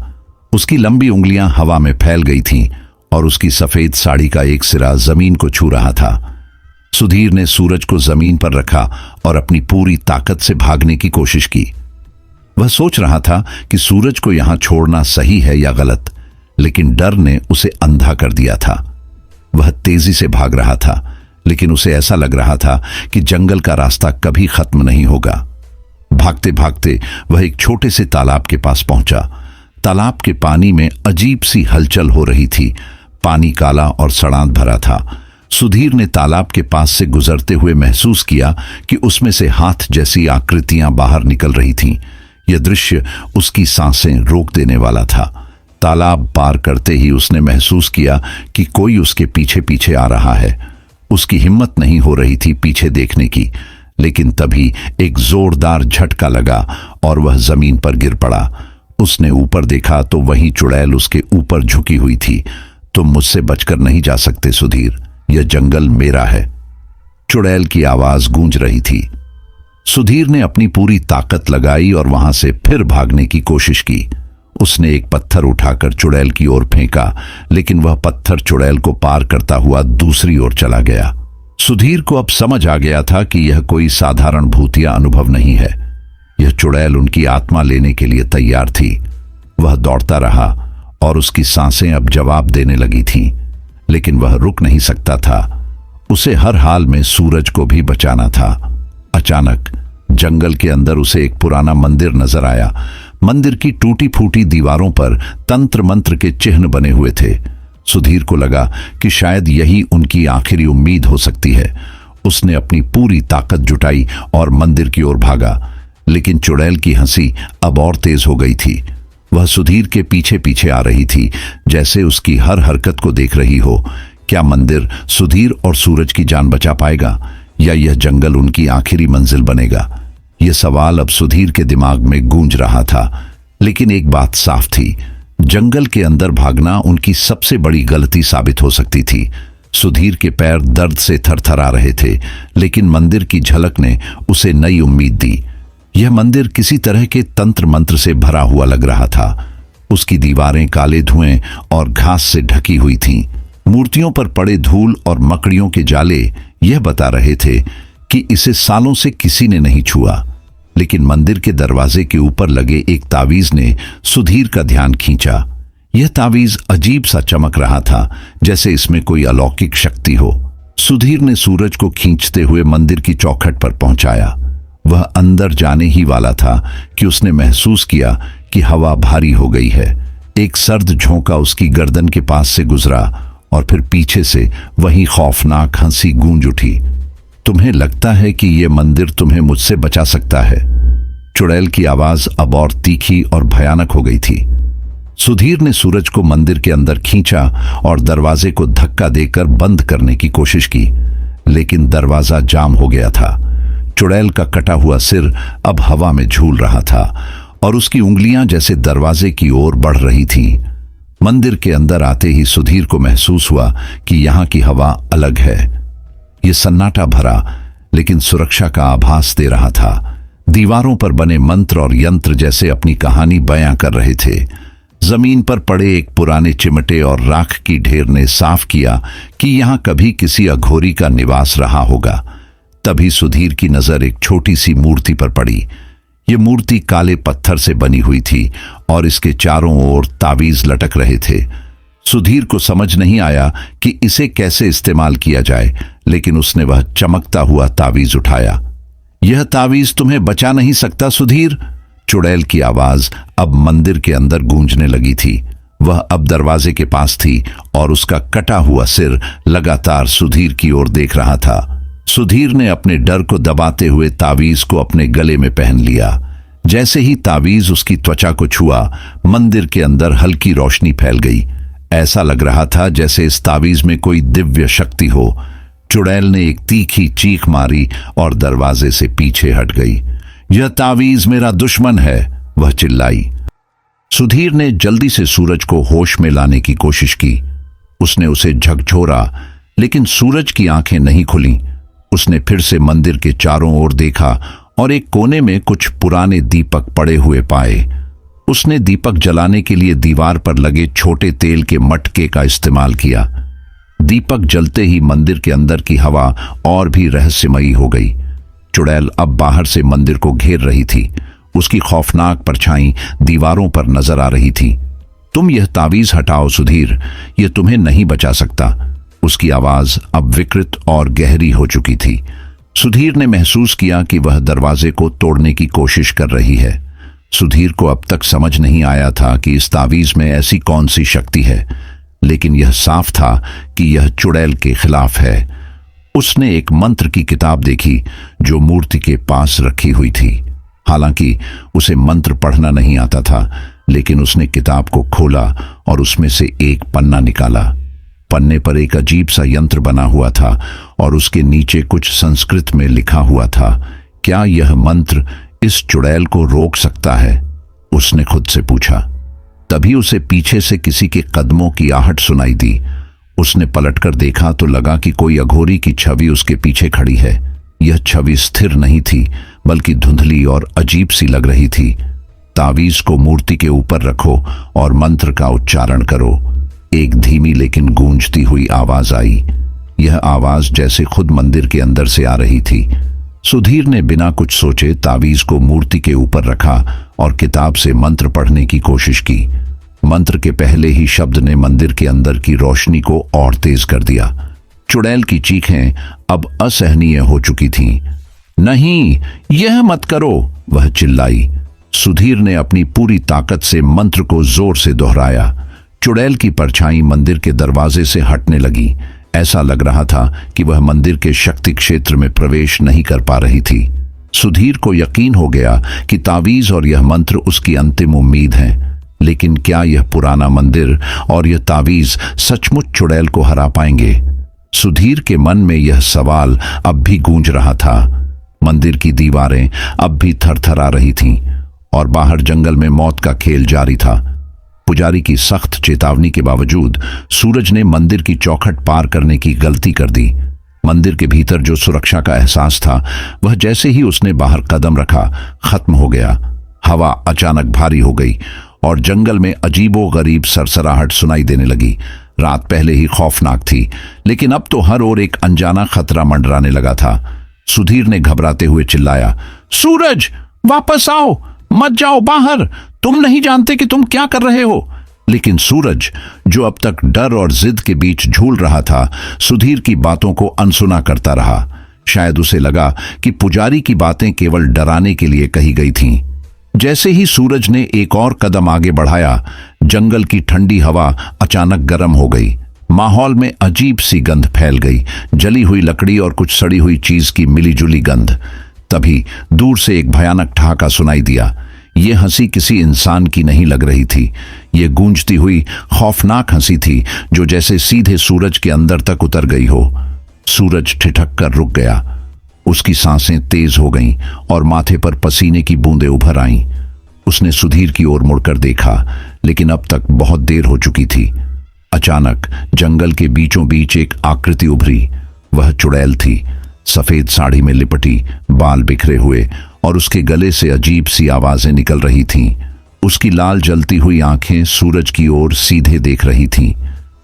उसकी लंबी उंगलियां हवा में फैल गई थीं और उसकी सफेद साड़ी का एक सिरा जमीन को छू रहा था। सुधीर ने सूरज को जमीन पर रखा और अपनी पूरी ताकत से भागने की कोशिश की। वह सोच रहा था कि सूरज को यहां छोड़ना सही है या गलत, लेकिन डर ने उसे अंधा कर दिया था। वह तेजी से भाग रहा था, लेकिन उसे ऐसा लग रहा था कि जंगल का रास्ता कभी खत्म नहीं होगा। भागते भागते वह एक छोटे से तालाब के पास पहुंचा। तालाब के पानी में अजीब सी हलचल हो रही थी। पानी काला और सड़ांत भरा था। सुधीर ने तालाब के पास से गुजरते हुए महसूस किया कि उसमें से हाथ जैसी आकृतियां बाहर निकल रही थीं। यह दृश्य उसकी सांसें रोक देने वाला था। तालाब पार करते ही उसने महसूस किया कि कोई उसके पीछे पीछे आ रहा है। उसकी हिम्मत नहीं हो रही थी पीछे देखने की, लेकिन तभी एक जोरदार झटका लगा और वह जमीन पर गिर पड़ा। उसने ऊपर देखा तो वही चुड़ैल उसके ऊपर झुकी हुई थी। तुम मुझसे बचकर नहीं जा सकते सुधीर, यह जंगल मेरा है, चुड़ैल की आवाज गूंज रही थी। सुधीर ने अपनी पूरी ताकत लगाई और वहां से फिर भागने की कोशिश की। उसने एक पत्थर उठाकर चुड़ैल की ओर फेंका, लेकिन वह पत्थर चुड़ैल को पार करता हुआ दूसरी ओर चला गया। सुधीर को अब समझ आ गया था कि यह कोई साधारण भूतिया अनुभव नहीं है। यह चुड़ैल उनकी आत्मा लेने के लिए तैयार थी। वह दौड़ता रहा और उसकी सांसें अब जवाब देने लगी थीं, लेकिन वह रुक नहीं सकता था। उसे हर हाल में सूरज को भी बचाना था। अचानक जंगल के अंदर उसे एक पुराना मंदिर नजर आया। मंदिर की टूटी फूटी दीवारों पर तंत्र मंत्र के चिन्ह बने हुए थे। सुधीर को लगा कि शायद यही उनकी आखिरी उम्मीद हो सकती है। उसने अपनी पूरी ताकत जुटाई और मंदिर की ओर भागा, लेकिन चुड़ैल की हंसी अब और तेज हो गई थी। वह सुधीर के पीछे पीछे आ रही थी, जैसे उसकी हर हरकत को देख रही हो। क्या मंदिर सुधीर और सूरज की जान बचा पाएगा, या यह जंगल उनकी आखिरी मंजिल बनेगा? यह सवाल अब सुधीर के दिमाग में गूंज रहा था। लेकिन एक बात साफ थी, जंगल के अंदर भागना उनकी सबसे बड़ी गलती साबित हो सकती थी। सुधीर के पैर दर्द से थरथरा रहे थे, लेकिन मंदिर की झलक ने उसे नई उम्मीद दी। यह मंदिर किसी तरह के तंत्र मंत्र से भरा हुआ लग रहा था। उसकी दीवारें काले धुएं और घास से ढकी हुई थीं। मूर्तियों पर पड़े धूल और मकड़ियों के जाले यह बता रहे थे कि इसे सालों से किसी ने नहीं छुआ। लेकिन मंदिर के दरवाजे के ऊपर लगे एक तावीज ने सुधीर का ध्यान खींचा। यह तावीज अजीब सा चमक रहा था, जैसे इसमें कोई अलौकिक शक्ति हो। सुधीर ने सूरज को खींचते हुए मंदिर की चौखट पर पहुंचाया। वह अंदर जाने ही वाला था कि उसने महसूस किया कि हवा भारी हो गई है। एक सर्द झोंका उसकी गर्दन के पास से गुजरा और फिर पीछे से वही खौफनाक हंसी गूंज उठी। तुम्हें लगता है कि यह मंदिर तुम्हें मुझसे बचा सकता है? चुड़ैल की आवाज अब और तीखी और भयानक हो गई थी। सुधीर ने सूरज को मंदिर के अंदर खींचा और दरवाजे को धक्का देकर बंद करने की कोशिश की, लेकिन दरवाजा जाम हो गया था। चुड़ैल का कटा हुआ सिर अब हवा में झूल रहा था और उसकी उंगलियां जैसे दरवाजे की ओर बढ़ रही थीं। मंदिर के अंदर आते ही सुधीर को महसूस हुआ कि यहां की हवा अलग है। यह सन्नाटा भरा लेकिन सुरक्षा का आभास दे रहा था। दीवारों पर बने मंत्र और यंत्र जैसे अपनी कहानी बयां कर रहे थे। जमीन पर पड़े एक पुराने चिमटे और राख की ढेर ने साफ किया कि यहां कभी किसी अघोरी का निवास रहा होगा। तभी सुधीर की नजर एक छोटी सी मूर्ति पर पड़ी। यह मूर्ति काले पत्थर से बनी हुई थी और इसके चारों ओर तावीज लटक रहे थे। सुधीर को समझ नहीं आया कि इसे कैसे इस्तेमाल किया जाए, लेकिन उसने वह चमकता हुआ तावीज उठाया। यह तावीज तुम्हें बचा नहीं सकता सुधीर। चुड़ैल की आवाज अब मंदिर के अंदर गूंजने लगी थी। वह अब दरवाजे के पास थी और उसका कटा हुआ सिर लगातार सुधीर की ओर देख रहा था। सुधीर ने अपने डर को दबाते हुए तावीज को अपने गले में पहन लिया। जैसे ही तावीज उसकी त्वचा को छुआ, मंदिर के अंदर हल्की रोशनी फैल गई। ऐसा लग रहा था जैसे इस तावीज में कोई दिव्य शक्ति हो। चुड़ैल ने एक तीखी चीख मारी और दरवाजे से पीछे हट गई। यह तावीज मेरा दुश्मन है, वह चिल्लाई। सुधीर ने जल्दी से सूरज को होश में लाने की कोशिश की। उसने उसे झकझोरा, लेकिन सूरज की आंखें नहीं खुलीं। उसने फिर से मंदिर के चारों ओर देखा और एक कोने में कुछ पुराने दीपक पड़े हुए पाए। उसने दीपक जलाने के लिए दीवार पर लगे छोटे तेल के मटके का इस्तेमाल किया। दीपक जलते ही मंदिर के अंदर की हवा और भी रहस्यमयी हो गई। चुड़ैल अब बाहर से मंदिर को घेर रही थी। उसकी खौफनाक परछाई दीवारों पर नजर आ रही थी। तुम यह तावीज हटाओ सुधीर, यह तुम्हें नहीं बचा सकता। उसकी आवाज अब विकृत और गहरी हो चुकी थी। सुधीर ने महसूस किया कि वह दरवाजे को तोड़ने की कोशिश कर रही है। सुधीर को अब तक समझ नहीं आया था कि इस तावीज में ऐसी कौन सी शक्ति है, लेकिन यह साफ था कि यह चुड़ैल के खिलाफ है। उसने एक मंत्र की किताब देखी जो मूर्ति के पास रखी हुई थी। हालांकि उसे मंत्र पढ़ना नहीं आता था, लेकिन उसने किताब को खोला और उसमें से एक पन्ना निकाला। पन्ने पर एक अजीब सा यंत्र बना हुआ था और उसके नीचे कुछ संस्कृत में लिखा हुआ था। क्या यह मंत्र इस चुड़ैल को रोक सकता है? उसने खुद से पूछा। तभी उसे पीछे से किसी के कदमों की आहट सुनाई दी। उसने पलटकर देखा तो लगा कि कोई अघोरी की छवि उसके पीछे खड़ी है। यह छवि स्थिर नहीं थी, बल्कि धुंधली और अजीब सी लग रही थी। तावीज को मूर्ति के ऊपर रखो और मंत्र का उच्चारण करो। एक धीमी लेकिन गूंजती हुई आवाज आई। यह आवाज जैसे खुद मंदिर के अंदर से आ रही थी। सुधीर ने बिना कुछ सोचे तावीज को मूर्ति के ऊपर रखा और किताब से मंत्र पढ़ने की कोशिश की। मंत्र के पहले ही शब्द ने मंदिर के अंदर की रोशनी को और तेज कर दिया। चुड़ैल की चीखें अब असहनीय हो चुकी थीं। नहीं, यह मत करो, वह चिल्लाई। सुधीर ने अपनी पूरी ताकत से मंत्र को जोर से दोहराया। चुड़ैल की परछाई मंदिर के दरवाजे से हटने लगी। ऐसा लग रहा था कि वह मंदिर के शक्ति क्षेत्र में प्रवेश नहीं कर पा रही थी। सुधीर को यकीन हो गया कि तावीज और यह मंत्र उसकी अंतिम उम्मीद हैं। लेकिन क्या यह पुराना मंदिर और यह तावीज सचमुच चुड़ैल को हरा पाएंगे? सुधीर के मन में यह सवाल अब भी गूंज रहा था। मंदिर की दीवारें अब भी थरथरा रही थीं और बाहर जंगल में मौत का खेल जारी था। पुजारी की सख्त चेतावनी के बावजूद सूरज ने मंदिर की चौखट पार करने की गलती कर दी। मंदिर के भीतर जो सुरक्षा का एहसास था वह जैसे ही उसने बाहर कदम रखा खत्म हो गया। हवा अचानक भारी हो गई और जंगल में अजीबोगरीब सरसराहट सुनाई देने लगी। रात पहले ही खौफनाक थी, लेकिन अब तो हर ओर एक अनजाना खतरा मंडराने लगा था। सुधीर ने घबराते हुए चिल्लाया, सूरज वापस आओ, मत जाओ बाहर, तुम नहीं जानते कि तुम क्या कर रहे हो। लेकिन सूरज, जो अब तक डर और जिद के बीच झूल रहा था, सुधीर की बातों को अनसुना करता रहा। शायद उसे लगा कि पुजारी की बातें केवल डराने के लिए कही गई थीं। जैसे ही सूरज ने एक और कदम आगे बढ़ाया, जंगल की ठंडी हवा अचानक गर्म हो गई। माहौल में अजीब सी गंध फैल गई, जली हुई लकड़ी और कुछ सड़ी हुई चीज की मिलीजुली गंध। तभी दूर से एक भयानक ठहाका सुनाई दिया। ये हंसी किसी इंसान की नहीं लग रही थी। ये गूंजती हुई खौफनाक हंसी थी, जो जैसे सीधे सूरज के अंदर तक उतर गई हो। सूरज ठिठक कर रुक गया। उसकी सांसें तेज हो गईं और माथे पर पसीने की बूंदें उभर आईं। उसने सुधीर की ओर मुड़कर देखा, लेकिन अब तक बहुत देर हो चुकी थी। अचानक जंगल के बीचों बीच एक आकृति उभरी। वह चुड़ैल थी, सफेद साड़ी में लिपटी, बाल बिखरे हुए, और उसके गले से अजीब सी आवाजें निकल रही थीं। उसकी लाल जलती हुई आंखें सूरज की ओर सीधे देख रही थीं।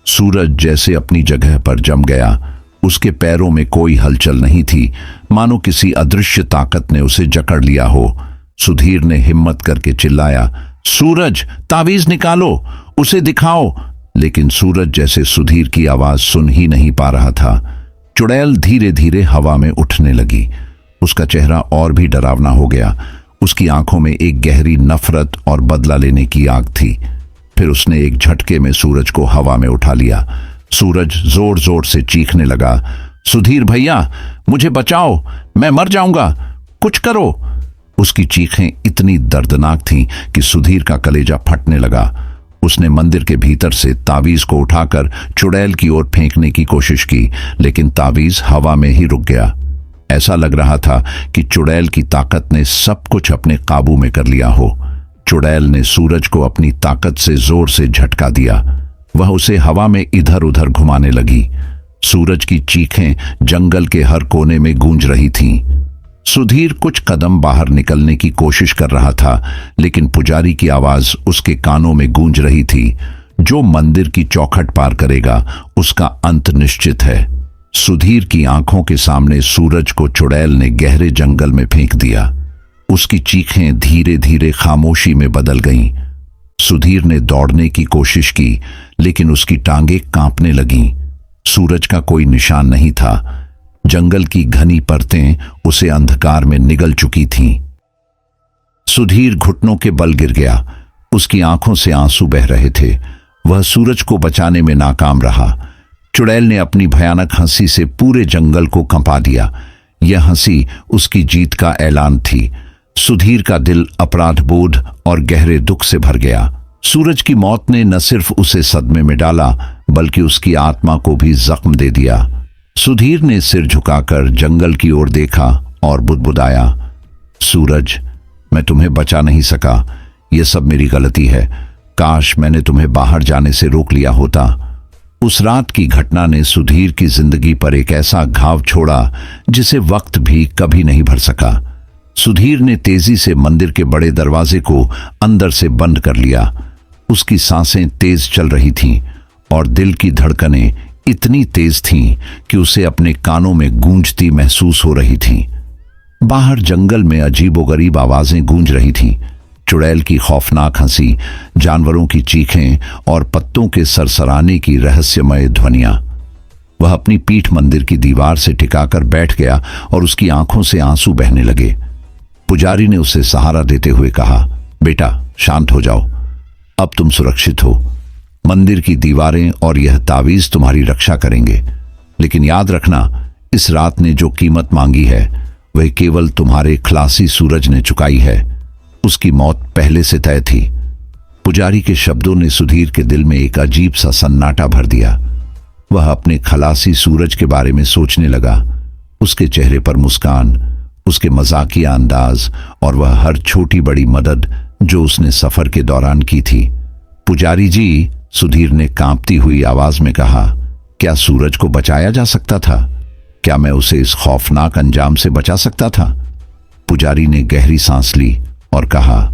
सूरज जैसे अपनी जगह पर जम गया। उसके पैरों में कोई हलचल नहीं थी, मानो किसी अदृश्य ताकत ने उसे जकड़ लिया हो। सुधीर ने हिम्मत करके चिल्लाया, सूरज, तावीज निकालो, उसे दिखाओ। लेकिन सूरज जैसे सुधीर की आवाज सुन ही नहीं पा रहा था। चुड़ैल धीरे धीरे हवा में उठने लगी। उसका चेहरा और भी डरावना हो गया। उसकी आंखों में एक गहरी नफरत और बदला लेने की आग थी। फिर उसने एक झटके में सूरज को हवा में उठा लिया। सूरज जोर जोर से चीखने लगा, सुधीर भैया, मुझे बचाओ, मैं मर जाऊंगा, कुछ करो। उसकी चीखें इतनी दर्दनाक थीं कि सुधीर का कलेजा फटने लगा। उसने मंदिर के भीतर से तावीज को उठाकर चुड़ैल की ओर फेंकने की कोशिश की, लेकिन तावीज हवा में ही रुक गया। ऐसा लग रहा था कि चुड़ैल की ताकत ने सब कुछ अपने काबू में कर लिया हो। चुड़ैल ने सूरज को अपनी ताकत से जोर से झटका दिया। वह उसे हवा में इधर उधर घुमाने लगी। सूरज की चीखें जंगल के हर कोने में गूंज रही थीं। सुधीर कुछ कदम बाहर निकलने की कोशिश कर रहा था, लेकिन पुजारी की आवाज उसके कानों में गूंज रही थी, जो मंदिर की चौखट पार करेगा उसका अंत निश्चित है। सुधीर की आंखों के सामने सूरज को चुड़ैल ने गहरे जंगल में फेंक दिया। उसकी चीखें धीरे धीरे खामोशी में बदल गईं। सुधीर ने दौड़ने की कोशिश की, लेकिन उसकी टांगें कांपने लगीं। सूरज का कोई निशान नहीं था। जंगल की घनी परतें उसे अंधकार में निगल चुकी थीं। सुधीर घुटनों के बल गिर गया। उसकी आंखों से आंसू बह रहे थे। वह सूरज को बचाने में नाकाम रहा। चुड़ैल ने अपनी भयानक हंसी से पूरे जंगल को कंपा दिया। यह हंसी उसकी जीत का ऐलान थी। सुधीर का दिल अपराध बोध और गहरे दुख से भर गया। सूरज की मौत ने न सिर्फ उसे सदमे में डाला, बल्कि उसकी आत्मा को भी जख्म दे दिया। सुधीर ने सिर झुकाकर जंगल की ओर देखा और बुदबुदाया, सूरज, मैं तुम्हें बचा नहीं सका। यह सब मेरी गलती है। काश मैंने तुम्हें बाहर जाने से रोक लिया होता। उस रात की घटना ने सुधीर की जिंदगी पर एक ऐसा घाव छोड़ा जिसे वक्त भी कभी नहीं भर सका। सुधीर ने तेजी से मंदिर के बड़े दरवाजे को अंदर से बंद कर लिया। उसकी सांसें तेज चल रही थीं और दिल की धड़कनें इतनी तेज थीं कि उसे अपने कानों में गूंजती महसूस हो रही थीं। बाहर जंगल में अजीबोगरीब आवाजें गूंज रही थीं। चुड़ैल की खौफनाक हंसी, जानवरों की चीखें और पत्तों के सरसराने की रहस्यमय ध्वनियां। वह अपनी पीठ मंदिर की दीवार से टिकाकर बैठ गया और उसकी आंखों से आंसू बहने लगे। पुजारी ने उसे सहारा देते हुए कहा, बेटा, शांत हो जाओ, अब तुम सुरक्षित हो। मंदिर की दीवारें और यह तावीज तुम्हारी रक्षा करेंगे। लेकिन याद रखना, इस रात ने जो कीमत मांगी है वह केवल तुम्हारे खलासी सूरज ने चुकाई है। उसकी मौत पहले से तय थी। पुजारी के शब्दों ने सुधीर के दिल में एक अजीब सा सन्नाटा भर दिया। वह अपने खलासी सूरज के बारे में सोचने लगा। उसके चेहरे पर मुस्कान, उसके मजाकिया अंदाज और वह हर छोटी बड़ी मदद जो उसने सफर के दौरान की थी। पुजारी जी, सुधीर ने कांपती हुई आवाज में कहा, क्या सूरज को बचाया जा सकता था? क्या मैं उसे इस खौफनाक अंजाम से बचा सकता था? पुजारी ने गहरी सांस ली और कहा,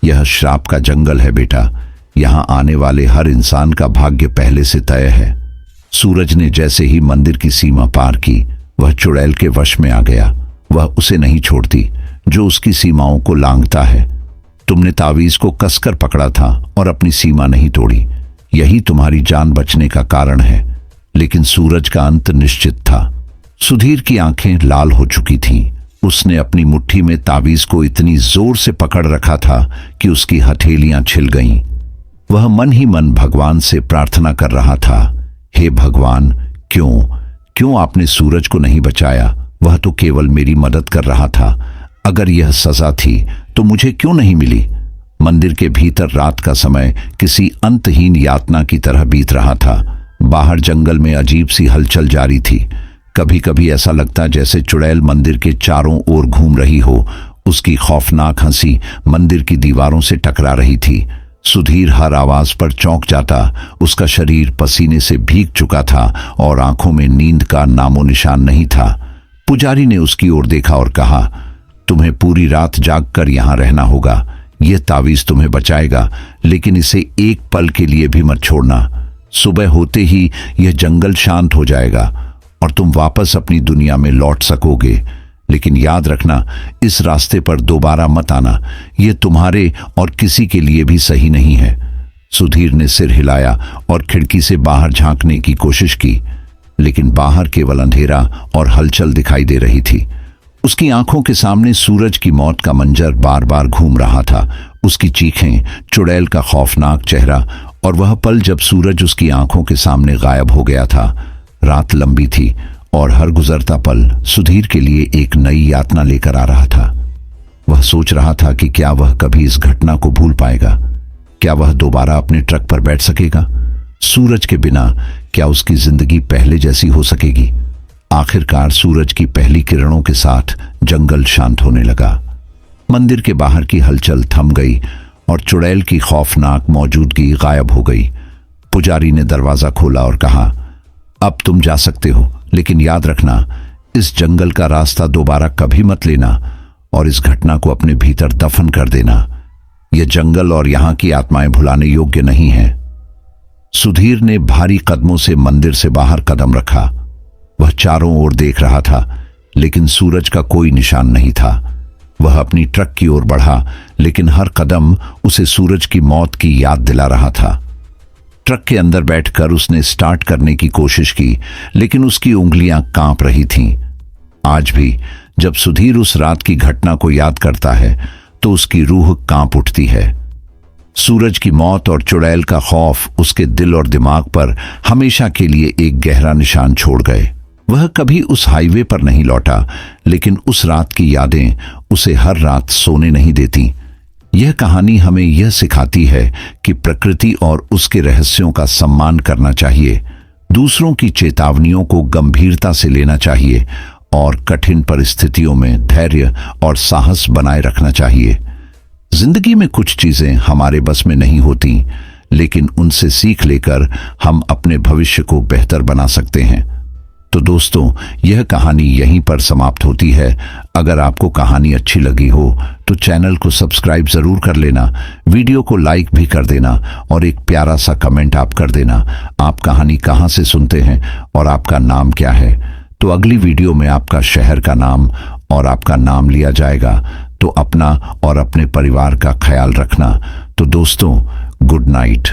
यह श्राप का जंगल है बेटा। यहां आने वाले हर इंसान का भाग्य पहले से तय है। सूरज ने जैसे ही मंदिर की सीमा पार की, वह चुड़ैल के वश में आ गया। वह उसे नहीं छोड़ती जो उसकी सीमाओं को लांघता है। तुमने तावीज को कसकर पकड़ा था और अपनी सीमा नहीं तोड़ी। यही तुम्हारी जान बचने का कारण है। लेकिन सूरज का अंत निश्चित था। सुधीर की आंखें लाल हो चुकी थीं। उसने अपनी मुट्ठी में तावीज को इतनी जोर से पकड़ रखा था कि उसकी हथेलियां छिल गईं। वह मन ही मन भगवान से प्रार्थना कर रहा था, हे भगवान, क्यों आपने सूरज को नहीं बचाया? वह तो केवल मेरी मदद कर रहा था। अगर यह सजा थी तो मुझे क्यों नहीं मिली? मंदिर के भीतर रात का समय किसी अंतहीन यातना की तरह बीत रहा था। बाहर जंगल में अजीब सी हलचल जारी थी। कभी कभी ऐसा लगता जैसे चुड़ैल मंदिर के चारों ओर घूम रही हो। उसकी खौफनाक हंसी मंदिर की दीवारों से टकरा रही थी। सुधीर हर आवाज पर चौंक जाता। उसका शरीर पसीने से भीग चुका था और आंखों में नींद का नामो निशान नहीं था। पुजारी ने उसकी ओर देखा और कहा, तुम्हें पूरी रात जागकर यहां रहना होगा। यह तावीज तुम्हें बचाएगा, लेकिन इसे एक पल के लिए भी मत छोड़ना। सुबह होते ही यह जंगल शांत हो जाएगा और तुम वापस अपनी दुनिया में लौट सकोगे। लेकिन याद रखना, इस रास्ते पर दोबारा मत आना। यह तुम्हारे और किसी के लिए भी सही नहीं है। सुधीर ने सिर हिलाया और खिड़की से बाहर झांकने की कोशिश की, लेकिन बाहर केवल अंधेरा और हलचल दिखाई दे रही थी। उसकी आंखों के सामने सूरज की मौत का मंजर बार बार घूम रहा था। उसकी चीखें, चुड़ैल का खौफनाक चेहरा और वह पल जब सूरज उसकी आंखों के सामने गायब हो गया था। रात लंबी थी और हर गुजरता पल सुधीर के लिए एक नई यातना लेकर आ रहा था। वह सोच रहा था कि क्या वह कभी इस घटना को भूल पाएगा? क्या वह दोबारा अपने ट्रक पर बैठ सकेगा? सूरज के बिना क्या उसकी जिंदगी पहले जैसी हो सकेगी? आखिरकार सूरज की पहली किरणों के साथ जंगल शांत होने लगा। मंदिर के बाहर की हलचल थम गई और चुड़ैल की खौफनाक मौजूदगी गायब हो गई। पुजारी ने दरवाजा खोला और कहा, अब तुम जा सकते हो, लेकिन याद रखना, इस जंगल का रास्ता दोबारा कभी मत लेना और इस घटना को अपने भीतर दफन कर देना। यह जंगल और यहां की आत्माएं भुलाने योग्य नहीं है। सुधीर ने भारी कदमों से मंदिर से बाहर कदम रखा। वह चारों ओर देख रहा था, लेकिन सूरज का कोई निशान नहीं था। वह अपनी ट्रक की ओर बढ़ा, लेकिन हर कदम उसे सूरज की मौत की याद दिला रहा था। ट्रक के अंदर बैठकर उसने स्टार्ट करने की कोशिश की, लेकिन उसकी उंगलियां कांप रही थीं। आज भी जब सुधीर उस रात की घटना को याद करता है तो उसकी रूह कांप उठती है। सूरज की मौत और चुड़ैल का खौफ उसके दिल और दिमाग पर हमेशा के लिए एक गहरा निशान छोड़ गए। वह कभी उस हाईवे पर नहीं लौटा, लेकिन उस रात की यादें उसे हर रात सोने नहीं देती। यह कहानी हमें यह सिखाती है कि प्रकृति और उसके रहस्यों का सम्मान करना चाहिए, दूसरों की चेतावनियों को गंभीरता से लेना चाहिए और कठिन परिस्थितियों में धैर्य और साहस बनाए रखना चाहिए। जिंदगी में कुछ चीजें हमारे बस में नहीं होती, लेकिन उनसे सीख लेकर हम अपने भविष्य को बेहतर बना सकते हैं। तो दोस्तों, यह कहानी यहीं पर समाप्त होती है। अगर आपको कहानी अच्छी लगी हो तो चैनल को सब्सक्राइब जरूर कर लेना, वीडियो को लाइक भी कर देना और एक प्यारा सा कमेंट आप कर देना। आप कहानी कहाँ से सुनते हैं और आपका नाम क्या है? तो अगली वीडियो में आपका शहर का नाम और आपका नाम लिया जाएगा। तो अपना और अपने परिवार का ख्याल रखना। तो दोस्तों, गुड नाइट।